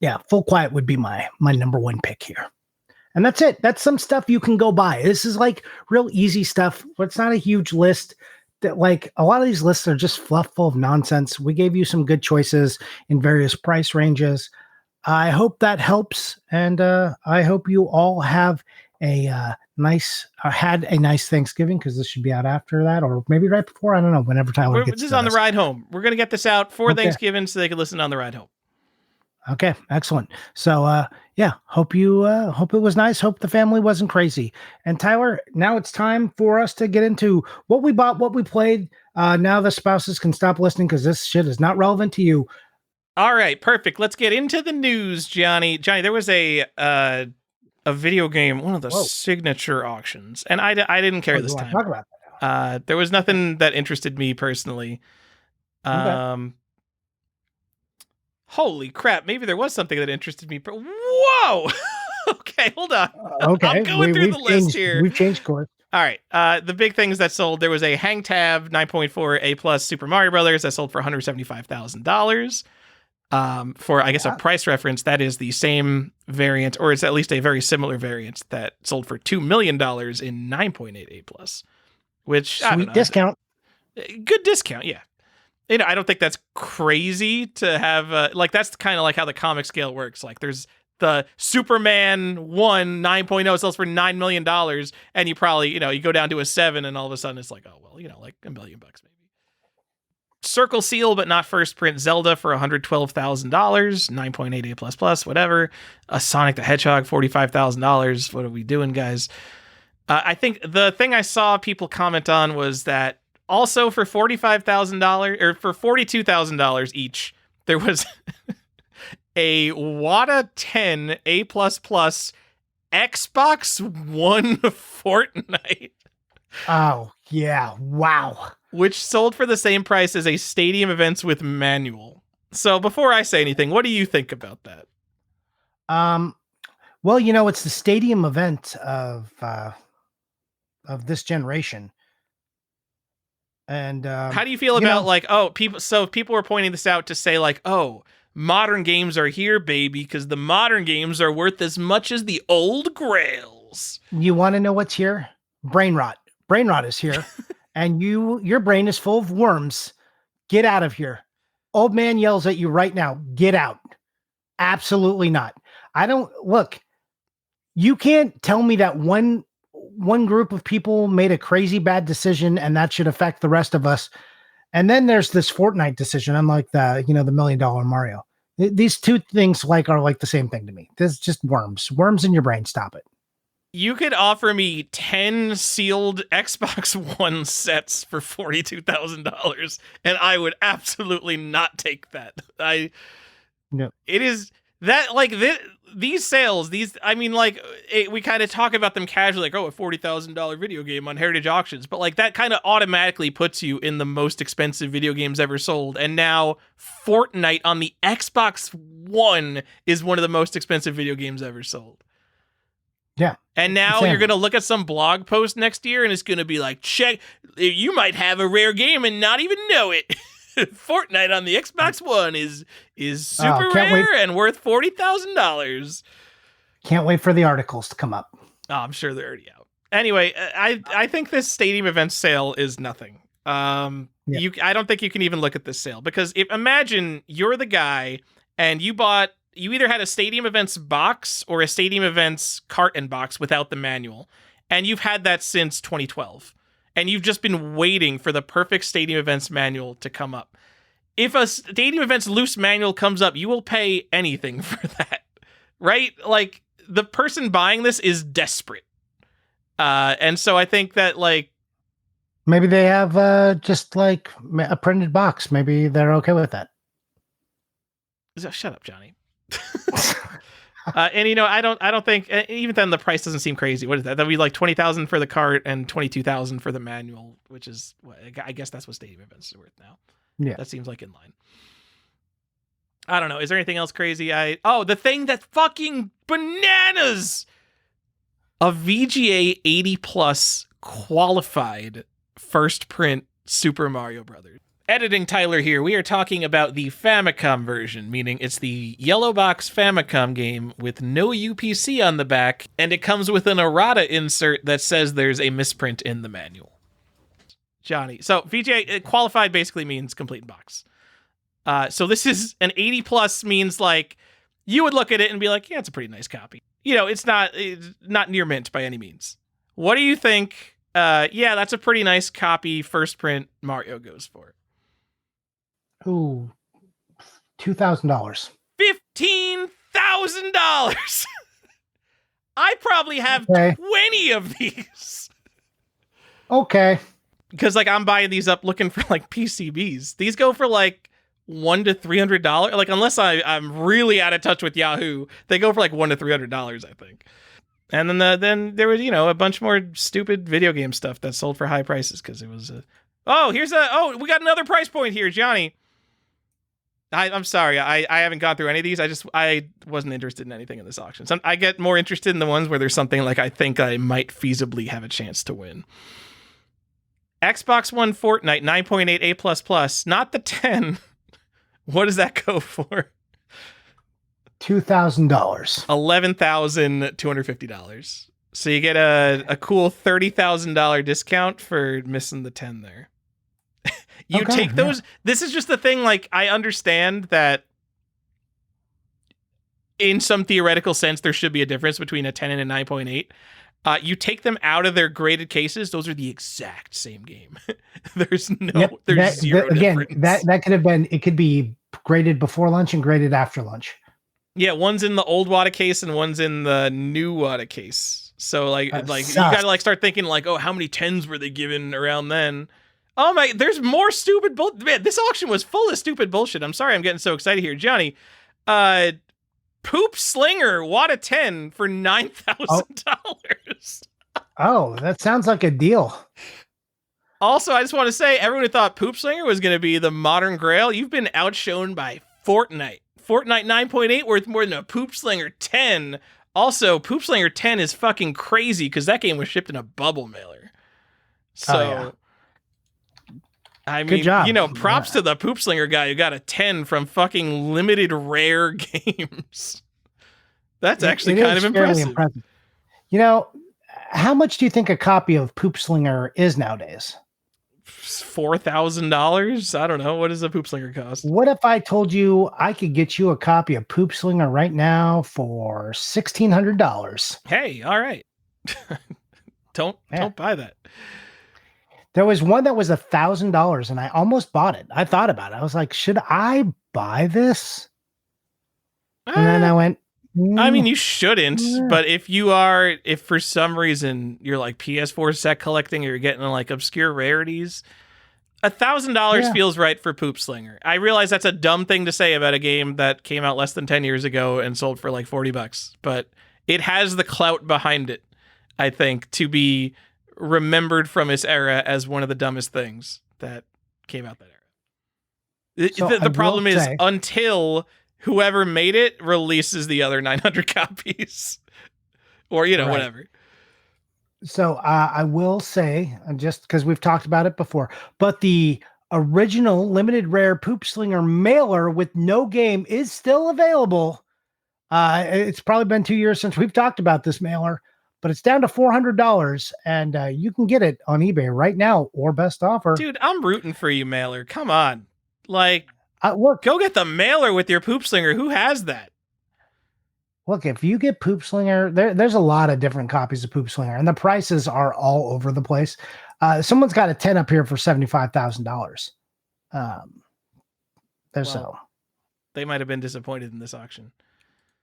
yeah, Full Quiet would be my number one pick here. And that's it. That's some stuff you can go buy. This is like real easy stuff. But it's not a huge list. That like a lot of these lists are just fluff full of nonsense. We gave you some good choices in various price ranges. I hope that helps. And I hope you all have had a nice Thanksgiving, because this should be out after that, or maybe right before. I don't know, whenever Tyler gets this is on the ride home. We're going to get this out for Thanksgiving so they can listen on the ride home. Okay, excellent. So, hope it was nice. Hope the family wasn't crazy. And Tyler, now it's time for us to get into what we bought, what we played. Now the spouses can stop listening because this shit is not relevant to you. All right, perfect. Let's get into the news, Johnny. Johnny, there was a video game, one of the signature auctions, and I didn't care this time. Talk about that. There was nothing that interested me personally. Okay. Holy crap, maybe there was something that interested me. Whoa! Okay, hold on. Okay. I'm going through the list here. We've changed course. All right. The big things that sold, there was a Hang Tab 9.4 A+ Super Mario Brothers that sold for $175,000. For, I guess, a price reference, that is the same variant, or it's at least a very similar variant that sold for $2 million in 9.8 A+, which, sweet, I don't know, discount. Good discount, yeah. I don't think that's crazy to have, that's kind of like how the comic scale works. Like, there's the Superman 1 9.0 sells for $9 million, and you probably, you go down to a 7, and all of a sudden it's like, oh, well, like $1 million maybe. Circle Seal, but not first print Zelda for $112,000, 9.8 A++, whatever. A Sonic the Hedgehog, $45,000. What are we doing, guys? I think the thing I saw people comment on was that also for $45,000 or for $42,000 each, there was a WATA 10 A++ Xbox One Fortnite. Oh, yeah. Wow. Which sold for the same price as a Stadium Events with manual. So before I say anything, what do you think about that? Well, it's the Stadium event of this generation. And how do you feel about people were pointing this out to say modern games are here, baby, because the modern games are worth as much as the old grails. You want to know what's here? Brain rot. Brain rot is here. And your brain is full of worms. Get out of here. Old man yells at you right now. Get out. Absolutely not. I don't look. You can't tell me that one group of people made a crazy bad decision and that should affect the rest of us. And then there's this Fortnite decision, unlike the $1 million Mario. These two things are like the same thing to me. There's just worms in your brain. Stop it. You could offer me 10 sealed Xbox One sets for $42,000, and I would absolutely not take that. It is that like these sales, we kind of talk about them casually, like, oh, a $40,000 video game on Heritage Auctions, but like that kind of automatically puts you in the most expensive video games ever sold. And now Fortnite on the Xbox One is one of the most expensive video games ever sold. Yeah. And now you're going to look at some blog post next year and it's going to be like, check, you might have a rare game and not even know it. Fortnite on the Xbox One is super rare and worth $40,000. Can't wait for the articles to come up. Oh, I'm sure they're already out. Anyway, I think this Stadium Events sale is nothing. I don't think you can even look at this sale because imagine you're the guy and you either had a Stadium Events box or a Stadium Events carton box without the manual, and you've had that since 2012. And you've just been waiting for the perfect Stadium Events manual to come up. If a Stadium Events loose manual comes up, you will pay anything for that, right? Like, the person buying this is desperate. And so I think that, like... Maybe they have just, like, a printed box. Maybe they're okay with that. Shut up, Johnny. And I don't think even then the price doesn't seem crazy. What is that? That'd be like $20,000 for the cart and $22,000 for the manual, which is I guess that's what Stadium Events is worth now. Yeah, that seems like in line. I don't know. Is there anything else crazy? The thing that's fucking bananas. A VGA 80 plus qualified first print Super Mario Brothers. Editing Tyler here. We are talking about the Famicom version, meaning it's the yellow box Famicom game with no UPC on the back, and it comes with an errata insert that says there's a misprint in the manual. Johnny. So VGA qualified basically means complete box. So this is an 80 plus means like you would look at it and be like, yeah, it's a pretty nice copy. It's not near mint by any means. What do you think? Yeah, that's a pretty nice copy first print Mario goes for. Ooh, $2,000. $15,000. I probably have 20 of these. Okay. Because I'm buying these up looking for PCBs. These go for $100 to $300. Unless I'm really out of touch with Yahoo, they go for $100 to $300, I think. And then there was a bunch more stupid video game stuff that sold for high prices because it was we got another price point here, Johnny. I'm sorry, I haven't gone through any of these. I wasn't interested in anything in this auction. I get more interested in the ones where there's something I think I might feasibly have a chance to win. Xbox One Fortnite 9.8 A++, not the 10. What does that go for? $2,000. $11,250. So you get a cool $30,000 discount for missing the 10 there. You take those. Yeah. This is just the thing. I understand that in some theoretical sense, there should be a difference between a 10 and a 9.8. You take them out of their graded cases. Those are the exact same game. There's zero difference. That could have been, it could be graded before lunch and graded after lunch. Yeah. One's in the old WATA case and one's in the new WATA case. So you gotta start thinking oh, how many 10s were they given around then? Oh my, there's more stupid bullshit. Man, this auction was full of stupid bullshit. I'm sorry I'm getting so excited here. Johnny, Poop Slinger WATA 10 for $9,000. Oh, that sounds like a deal. Also, I just want to say, everyone who thought Poop Slinger was going to be the modern grail, you've been outshone by Fortnite. Fortnite 9.8 worth more than a Poop Slinger 10. Also, Poop Slinger 10 is fucking crazy because that game was shipped in a bubble mailer. So... I mean, props to the Poop Slinger guy who got a 10 from fucking limited rare games. That's actually kind of impressive. How much do you think a copy of Poop Slinger is nowadays? $4,000. I don't know. What does a Poop Slinger cost? What if I told you I could get you a copy of Poop Slinger right now for $1,600? Hey, all right. Don't buy that. There was one that was $1,000 and I almost bought it. I thought about it. I was like, should I buy this? And then I went, I mean, you shouldn't, but if for some reason you're like PS4 set collecting or you're getting like obscure rarities, $1,000 feels right for Poop Slinger. I realize that's a dumb thing to say about a game that came out less than 10 years ago and sold for like $40, but it has the clout behind it, I think, to be remembered from its era as one of the dumbest things that came out that era. So the problem is until whoever made it releases the other 900 copies or, whatever. So I will say, just because we've talked about it before, but the original limited rare Poop Slinger mailer with no game is still available. It's probably been 2 years since we've talked about this mailer, but it's down to $400 and you can get it on eBay right now or best offer. Dude, I'm rooting for you, mailer. Come on. Like, go get the mailer with your Poop Slinger. Who has that? Look, if you get Poop Slinger, there's a lot of different copies of Poop Slinger and the prices are all over the place. Someone's got a 10 up here for $75,000. They might have been disappointed in this auction.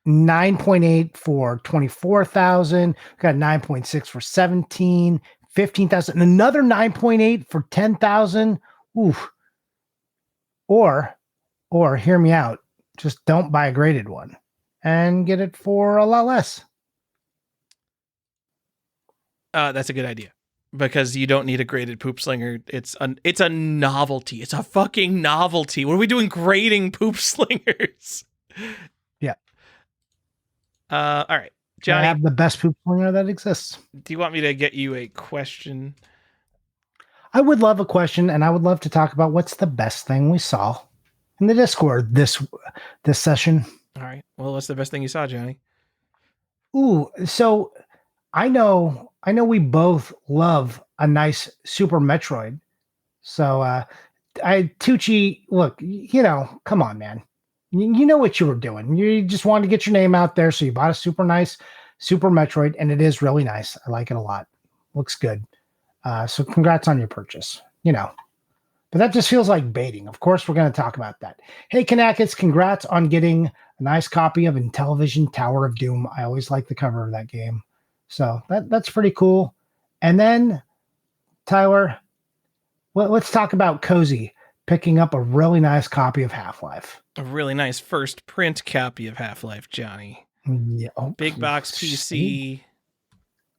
9.8 for 24,000. Got 9.6 for 17, 15,000, another 9.8 for 10,000. Oof. Or hear me out. Just don't buy a graded one and get it for a lot less. That's a good idea because you don't need a graded Poop Slinger. It's a novelty. It's a fucking novelty. What are we doing grading Poop Slingers? Yeah. All right, Johnny. I have the best Poop Slinger that exists. Do you want me to get you a question? I would love a question, and I would love to talk about what's the best thing we saw in the Discord this session. All right. Well, what's the best thing you saw, Johnny? Ooh, so I know we both love a nice Super Metroid. So Tucci, look, come on, man. You know what you were doing. You just wanted to get your name out there, so you bought a super nice Super Metroid, and it is really nice. I like it a lot. Looks good. So congrats on your purchase. But that just feels like baiting. Of course, we're going to talk about that. Hey, Kanakis, congrats on getting a nice copy of Intellivision Tower of Doom. I always like the cover of that game. So that's pretty cool. And then, Tyler, let's talk about Cozy picking up a really nice copy of Half-Life. A really nice first print copy of Half-Life, Johnny. Yeah, big box PC.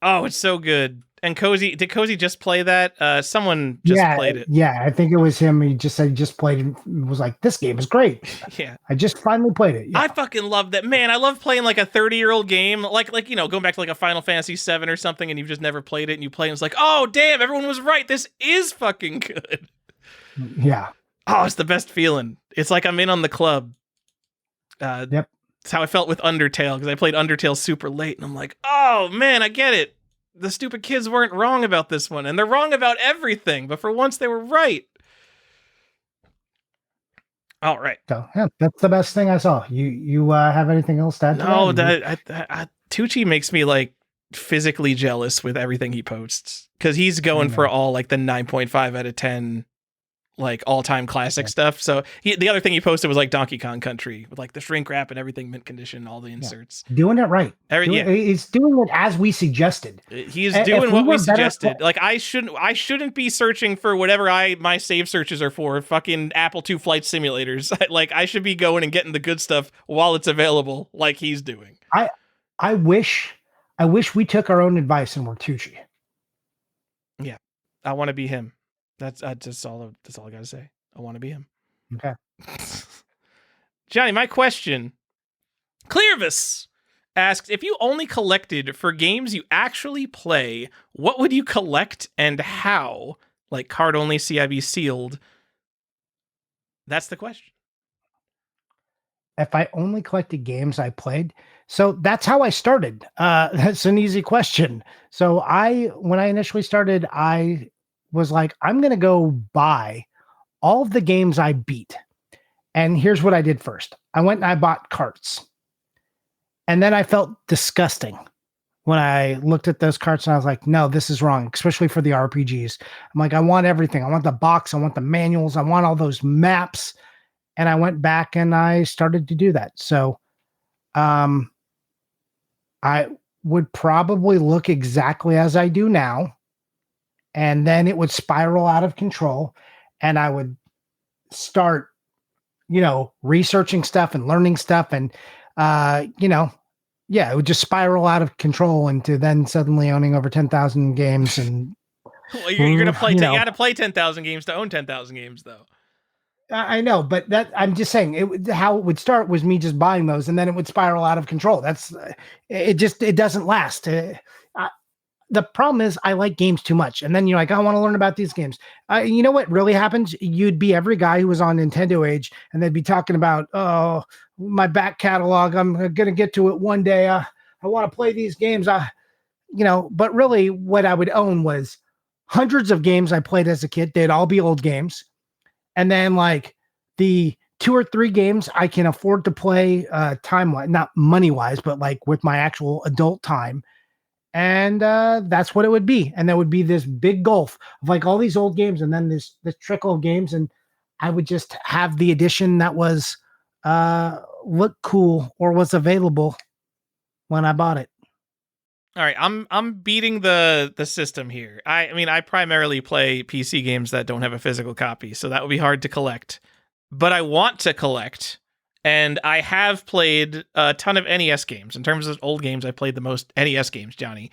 Oh, it's so good. And did Cozy just play that? Someone just played it. Yeah, I think it was him. He just said he just played it and was like, this game is great. Yeah. I just finally played it. Yeah. I fucking love that. Man, I love playing like a 30-year-old game. Like going back to like a Final Fantasy VII or something and you've just never played it and you play and it's like, oh, damn, everyone was right. This is fucking good. Yeah. Oh, it's the best feeling. It's like I'm in on the club. Yep. It's how I felt with Undertale because I played Undertale super late and I'm like, oh, man, I get it. The stupid kids weren't wrong about this one, and they're wrong about everything, but for once they were right. All right. So, yeah, that's the best thing I saw. You have anything else to add to that? No, Tucci makes me like physically jealous with everything he posts because he's going for all like the 9.5 out of 10 like all-time classic stuff. So the other thing he posted was like Donkey Kong Country with like the shrink wrap and everything mint condition, all the inserts. Doing it right. He's doing it as we suggested. He's doing what we suggested. Like I shouldn't be searching for whatever my save searches are for fucking Apple II flight simulators. Like I should be going and getting the good stuff while it's available like he's doing. I wish we took our own advice and were Tucci. Yeah. I want to be him. That's all I gotta say. I want to be him. Okay. Johnny, my question. Clearvis asks, if you only collected for games you actually play, what would you collect and how? Like card only, CIB sealed. That's the question. If I only collected games I played, so that's how I started. That's an easy question. So when I initially started, I was like, I'm going to go buy all of the games I beat. And here's what I did first. I went and I bought carts. And then I felt disgusting when I looked at those carts and I was like, no, this is wrong, especially for the RPGs. I'm like, I want everything. I want the box. I want the manuals. I want all those maps. And I went back and I started to do that. So I would probably look exactly as I do now. And then it would spiral out of control. And I would start, researching stuff and learning stuff. And, it would just spiral out of control into then suddenly owning over 10,000 games. And well, you're going to play, you got to play 10,000 games to own 10,000 games though. I know, but I'm just saying how it would start was me just buying those and then it would spiral out of control. It doesn't last. The problem is I like games too much. And then you're like, I want to learn about these games. You know what really happens? You'd be every guy who was on Nintendo Age and they'd be talking about, oh, my back catalog. I'm going to get to it one day. I want to play these games. But really what I would own was hundreds of games I played as a kid. They'd all be old games. And then like the 2 or 3 games I can afford to play time-wise, not money-wise, but like with my actual adult time. And that's what it would be. And there would be this big gulf of like all these old games and then this trickle of games. And I would just have the edition that was looked cool or was available when I bought it. All right, I'm beating the system here. I mean, I primarily play PC games that don't have a physical copy, so that would be hard to collect. But I want to collect, and I have played a ton of NES games. In terms of old games, I played the most NES games, Johnny.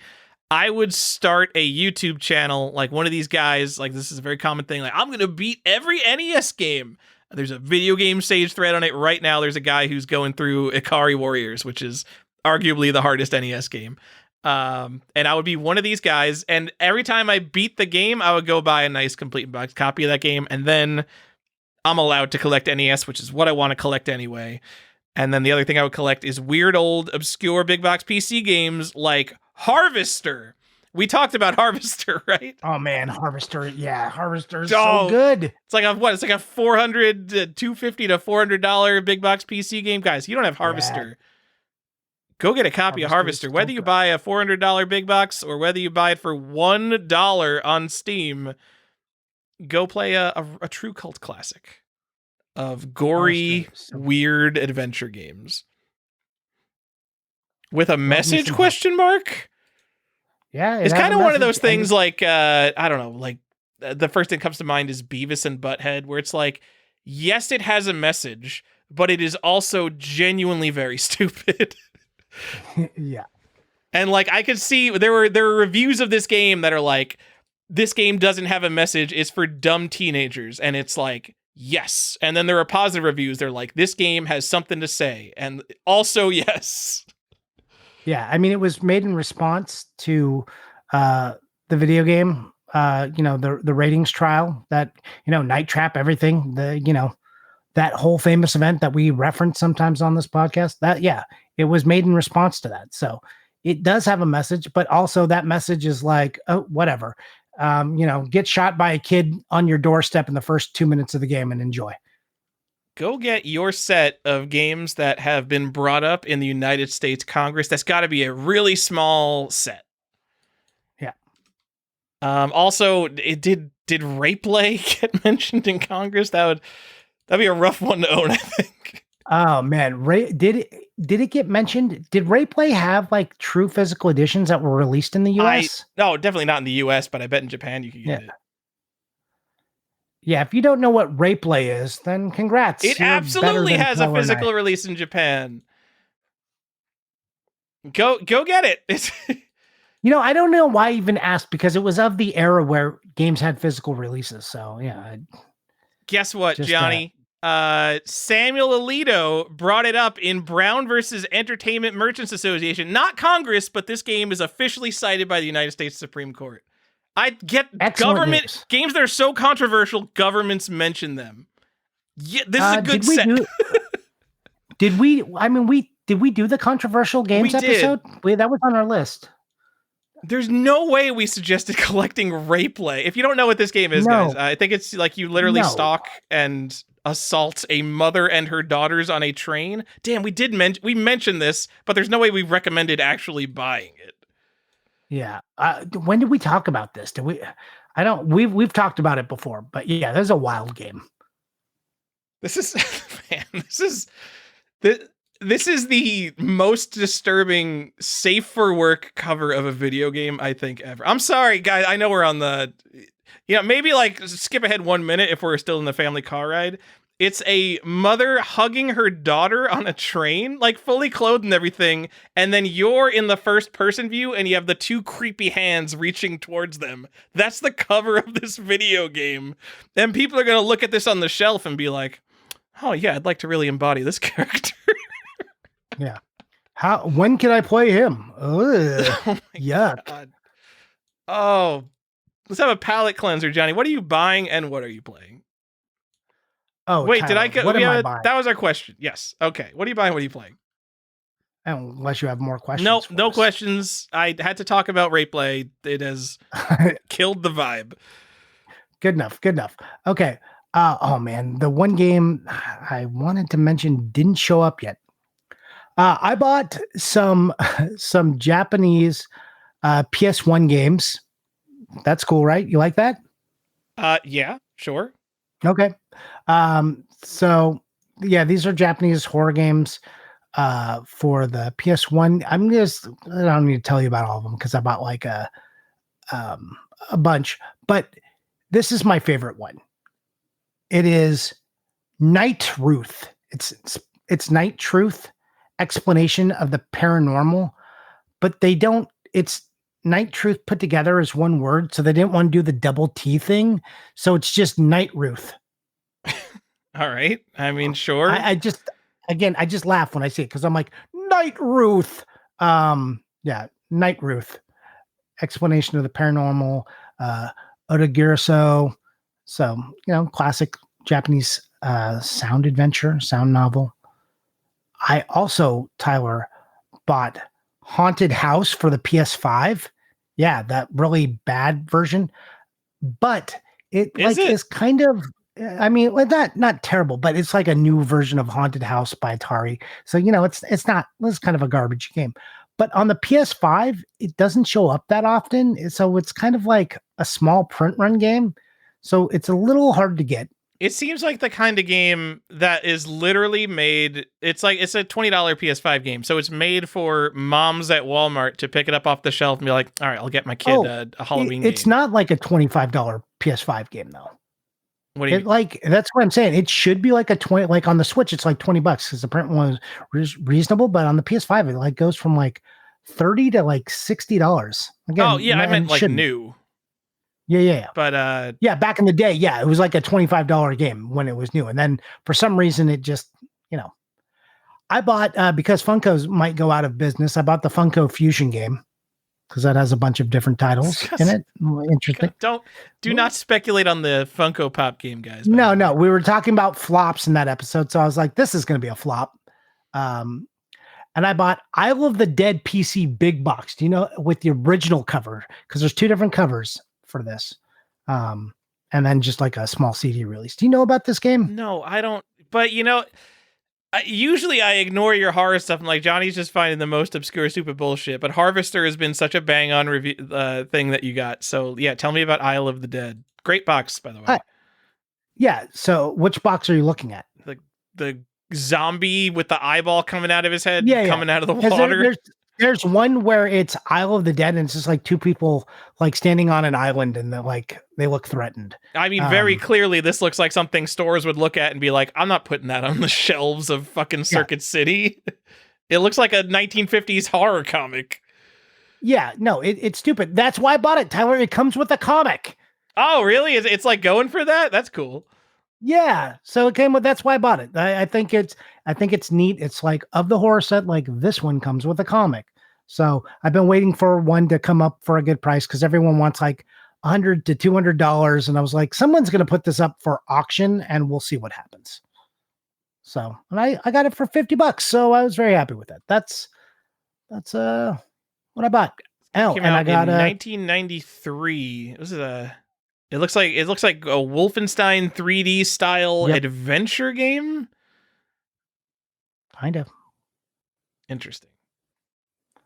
I would start a YouTube channel, like one of these guys, like this is a very common thing, like I'm going to beat every NES game. There's a video game stage thread on it right now. There's a guy who's going through Ikari Warriors, which is arguably the hardest NES game. And I would be one of these guys, and every time I beat the game, I would go buy a nice complete box copy of that game, and then I'm allowed to collect NES, which is what I want to collect anyway. And then the other thing I would collect is weird old obscure big box PC games like Harvester. We talked about Harvester, right? Oh man, Harvester. Yeah, Harvester is so good. It's like it's like a $400 to $250 to $400 big box PC game. Guys, you don't have Harvester. Yeah. Go get a copy of Harvester. Whether you buy a $400 big box or whether you buy it for $1 on Steam, go play a true cult classic of gory, weird adventure games. With a message, question mark? Yeah. It's kind of one of those things like, I don't know, like the first thing that comes to mind is Beavis and Butthead, where it's like, yes, it has a message, but it is also genuinely very stupid. Yeah. And like I could see there are reviews of this game that are like, this game doesn't have a message, it's for dumb teenagers, and it's like, yes. And then there are positive reviews, they're like, this game has something to say, and also yes. Yeah, I mean it was made in response to the video game, the ratings trial that, Night Trap, everything, that whole famous event that we reference sometimes on this podcast, it was made in response to that. So it does have a message, but also that message is like, oh, whatever. Get shot by a kid on your doorstep in the first 2 minutes of the game and enjoy. Go get your set of games that have been brought up in the United States Congress. That's got to be a really small set. Yeah. Also, did Rayplay get mentioned in Congress? That'd be a rough one to own, I think. Oh man, did it get mentioned? Did Rayplay have like true physical editions that were released in the US? No, definitely not in the US, but I bet in Japan you could get it. Yeah, if you don't know what Rayplay is, then congrats. It absolutely has a physical release in Japan. Go get it. I don't know why I even asked, because it was of the era where games had physical releases. So yeah. Guess what, Johnny? Samuel Alito brought it up in Brown versus Entertainment Merchants Association. Not Congress, but this game is officially cited by the United States Supreme Court. I get government news. Games that are so controversial, governments mention them. Yeah, this is a good set. Did we do the controversial games episode? That was on our list. There's no way we suggested collecting Rayplay. If you don't know what this game is, guys, I think it's like you literally stalk and assault a mother and her daughters on a train. Damn, we mentioned this, but there's no way we recommended actually buying it. Yeah. When did we talk about this? Did we? I don't. We've talked about it before, but yeah, there's a wild game. This is man. This is the most disturbing safe for work cover of a video game I think ever. I'm sorry, guys. I know we're on the, maybe like skip ahead 1 minute if we're still in the family car ride. It's a mother hugging her daughter on a train, like fully clothed and everything. And then you're in the first person view and you have the two creepy hands reaching towards them. That's the cover of this video game. And people are going to look at this on the shelf and be like, oh yeah, I'd like to really embody this character. Yeah. When can I play him? Oh yuck. God. Oh, let's have a palate cleanser, Johnny. What are you buying and what are you playing? Oh, wait, Tyler, did I get? What am I buying? That was our question. Yes. Okay. What are you buying? What are you playing? Unless you have more questions. No questions. I had to talk about Rayplay. It has killed the vibe. Good enough. Okay. Oh man, the one game I wanted to mention didn't show up yet. I bought some Japanese PS1 games. That's cool, right? You like that? Yeah, sure. Okay. So yeah, these are Japanese horror games for the PS1. I don't need to tell you about all of them because I bought like a bunch, but this is my favorite one. It is Night Truth. It's Night Truth. Explanation of the paranormal, but it's Night Truth put together as one word, so they didn't want to do the double T thing, so it's just Night Ruth. All right, I mean, sure. I just laugh when I see it because I'm like, Night Ruth. Yeah, Night Ruth. Explanation of the paranormal. Otagiriso. So classic Japanese sound adventure, sound novel. I also, Tyler, bought Haunted House for the PS5. Yeah, that really bad version. But is kind of, I mean, not terrible, but it's like a new version of Haunted House by Atari. So, it's kind of a garbage game. But on the PS5, it doesn't show up that often. So it's kind of like a small print run game. So it's a little hard to get. It seems like the kind of game that is literally made. It's a $20 PS5 game. So it's made for moms at Walmart to pick it up off the shelf and be like, all right, I'll get my kid a Halloween game. It's not like a $25 PS5 game, though. What do you mean? That's what I'm saying. It should be like like on the Switch, it's like $20 because the print one was reasonable. But on the PS5, it like goes from like $30 to like $60. Again, oh, yeah, I meant like new. Yeah. But back in the day, yeah, it was like a $25 game when it was new. And then for some reason it just, I bought because Funko's might go out of business, I bought the Funko Fusion game because that has a bunch of different titles in it. Interesting. Do not speculate on the Funko Pop game, guys. No, we were talking about flops in that episode, so I was like, this is going to be a flop. And I bought Isle of the Dead PC Big Box. Do you know, with the original cover? Because there's two different covers for this, and then just like a small CD release. Do you know about this game? No, I don't. But usually I ignore your horror stuff. And like Johnny's just finding the most obscure, stupid bullshit. But Harvester has been such a bang on review thing that you got. So yeah, tell me about Isle of the Dead. Great box, by the way. Yeah. So which box are you looking at? The zombie with the eyeball coming out of his head, coming out of the water. There's one where it's Isle of the Dead, and it's just like two people like standing on an island, and they look threatened. I mean, very clearly, this looks like something stores would look at and be like, "I'm not putting that on the shelves of fucking Circuit City." It looks like a 1950s horror comic. Yeah, no, it's stupid. That's why I bought it, Tyler. It comes with a comic. Oh, really? It's like going for that? That's cool. Yeah, so it came with. That's why I bought it. I think it's neat. It's like of the horror set, like this one comes with a comic. So I've been waiting for one to come up for a good price because everyone wants like $100 to $200, and I was like, someone's going to put this up for auction, and we'll see what happens. So, and I got it for $50, so I was very happy with that. That's what I bought. Oh, Came and I out got in a 1993. This is a. It looks like a Wolfenstein 3D style Yep. adventure game. kind of. Interesting.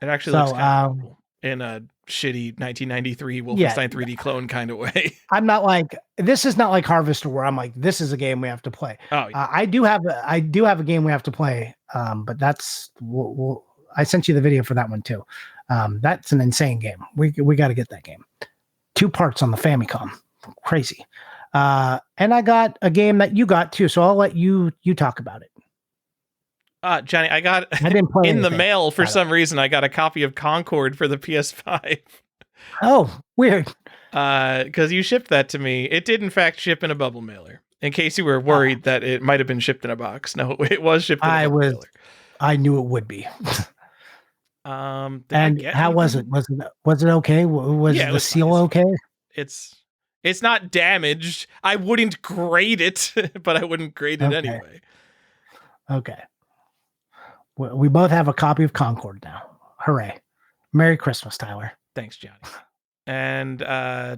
It actually So, looks kind of cool in a shitty 1993 Yeah. Wolfenstein 3D clone kind of way. I'm not like this is not like Harvester where I'm like this is a game we have to play. Oh, yeah. I do have a game we have to play, but that's I sent you the video for that one too. That's an insane game. We got to get that game. 2 parts on the Famicom, crazy. And I got a game that you got too, so I'll let you talk about it. Johnny, I didn't play in the anything. mail for some reason. I got a copy of Concord for the PS5. Oh, weird. Because you shipped that to me. It did in fact ship in a bubble mailer. In case you were worried that it might have been shipped in a box. No, it was shipped in a bubble mailer. I knew it would be. And how was it? Was it okay? Was the seal okay? It's not damaged. I wouldn't grade it, but I wouldn't grade it anyway. Okay. We both have a copy of Concord now. Hooray. Merry Christmas, Tyler. Thanks, Johnny. And I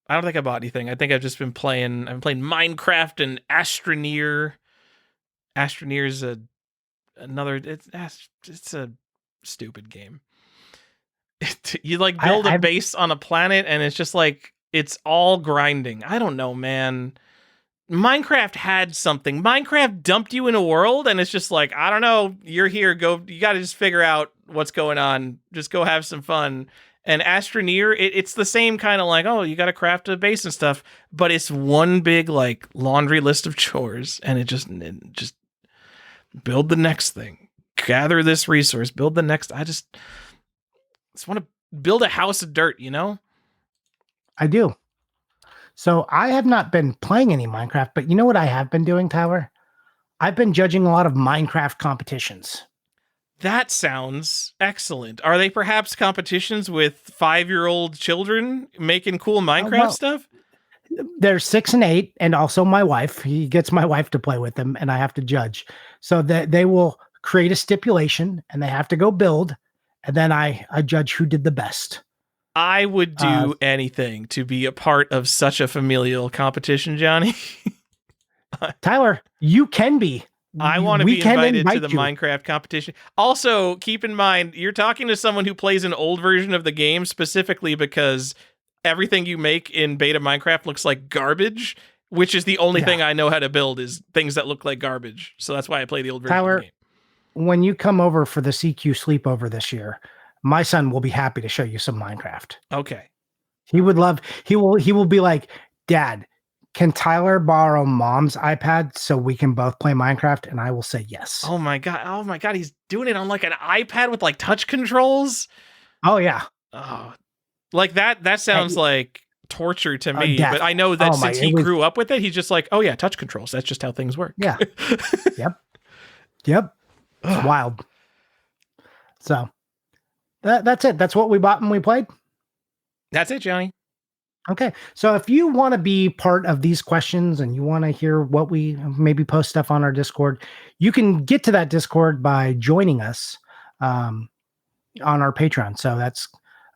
don't think I bought anything. I think I've just been playing. I'm playing Minecraft and Astroneer. Astroneer's another. It's a stupid game. You like build a base on a planet, and it's just like it's all grinding. I don't know, man. Minecraft had something. Minecraft dumped you in a world, and it's just like, I don't know, you're here, go, you got to just figure out what's going on. Just go have some fun. And Astroneer, it's the same kind of like, oh, you got to craft a base and stuff, but it's one big like laundry list of chores, and it just build the next thing, gather this resource, build the next. I just want to build a house of dirt, you know? I do. So I have not been playing any Minecraft, but you know what I have been doing, Tyler? I've been judging a lot of Minecraft competitions. That sounds excellent. Are they perhaps competitions with 5-year-old children making cool Minecraft stuff? They're 6 and 8, and also my wife. He gets my wife to play with them, and I have to judge. So that they will create a stipulation, and they have to go build, and then I judge who did the best. I would do anything to be a part of such a familial competition, Johnny. Tyler, you can be. I want to be invited to the Minecraft competition. Also, keep in mind, you're talking to someone who plays an old version of the game specifically because everything you make in beta Minecraft looks like garbage, which is the only thing I know how to build is things that look like garbage. So that's why I play the old version of the game. When you come over for the CQ sleepover this year, my son will be happy to show you some Minecraft. Okay. He will be like, Dad, can Tyler borrow Mom's iPad so we can both play Minecraft? And I will say yes. Oh my God. He's doing it on like an iPad with like touch controls. Oh yeah. Oh, like that sounds like torture to me, but I know that since he grew up with it, he's just like, oh yeah, touch controls. That's just how things work. Yeah. Yep. It's wild. So that's it. That's what we bought and we played. That's it, Johnny. Okay. So if you want to be part of these questions and you want to hear what we maybe post stuff on our Discord, you can get to that Discord by joining us on our Patreon. So that's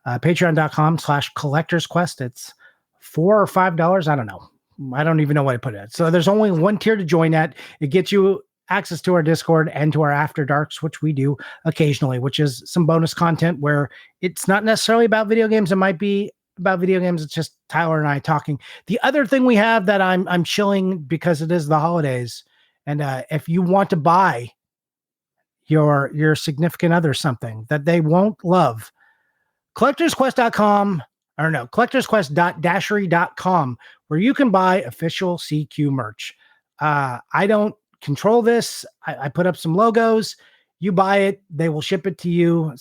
patreon.com/collectorsquest. It's $4 or $5. I don't know. I don't even know what I put it at. So there's only one tier to join at. It gets you access to our Discord and to our After Darks, which we do occasionally, which is some bonus content where it's not necessarily about video games. It might be about video games. It's just Tyler and I talking. The other thing we have that I'm chilling because it is the holidays. And if you want to buy your significant other something that they won't love, collectorsquest.dashery.com, where you can buy official CQ merch. I don't control this. I put up some logos. You buy it, they will ship it to you.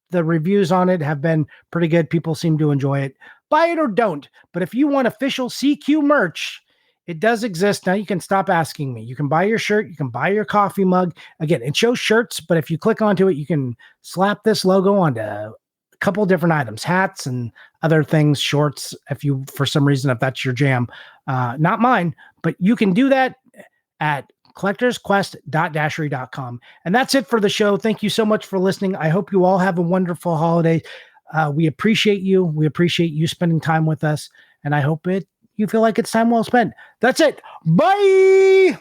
The reviews on it have been pretty good. People seem to enjoy it. Buy it or don't. But if you want official CQ merch, it does exist. Now you can stop asking me. You can buy your shirt. You can buy your coffee mug. Again, it shows shirts, but if you click onto it, you can slap this logo onto a couple different items, hats and other things, shorts, for some reason, if that's your jam. Not mine, but you can do that at collectorsquest.dashery.com. And that's it for the show. Thank you so much for listening. I hope you all have a wonderful holiday. We appreciate you. We appreciate you spending time with us. And I hope you feel like it's time well spent. That's it. Bye.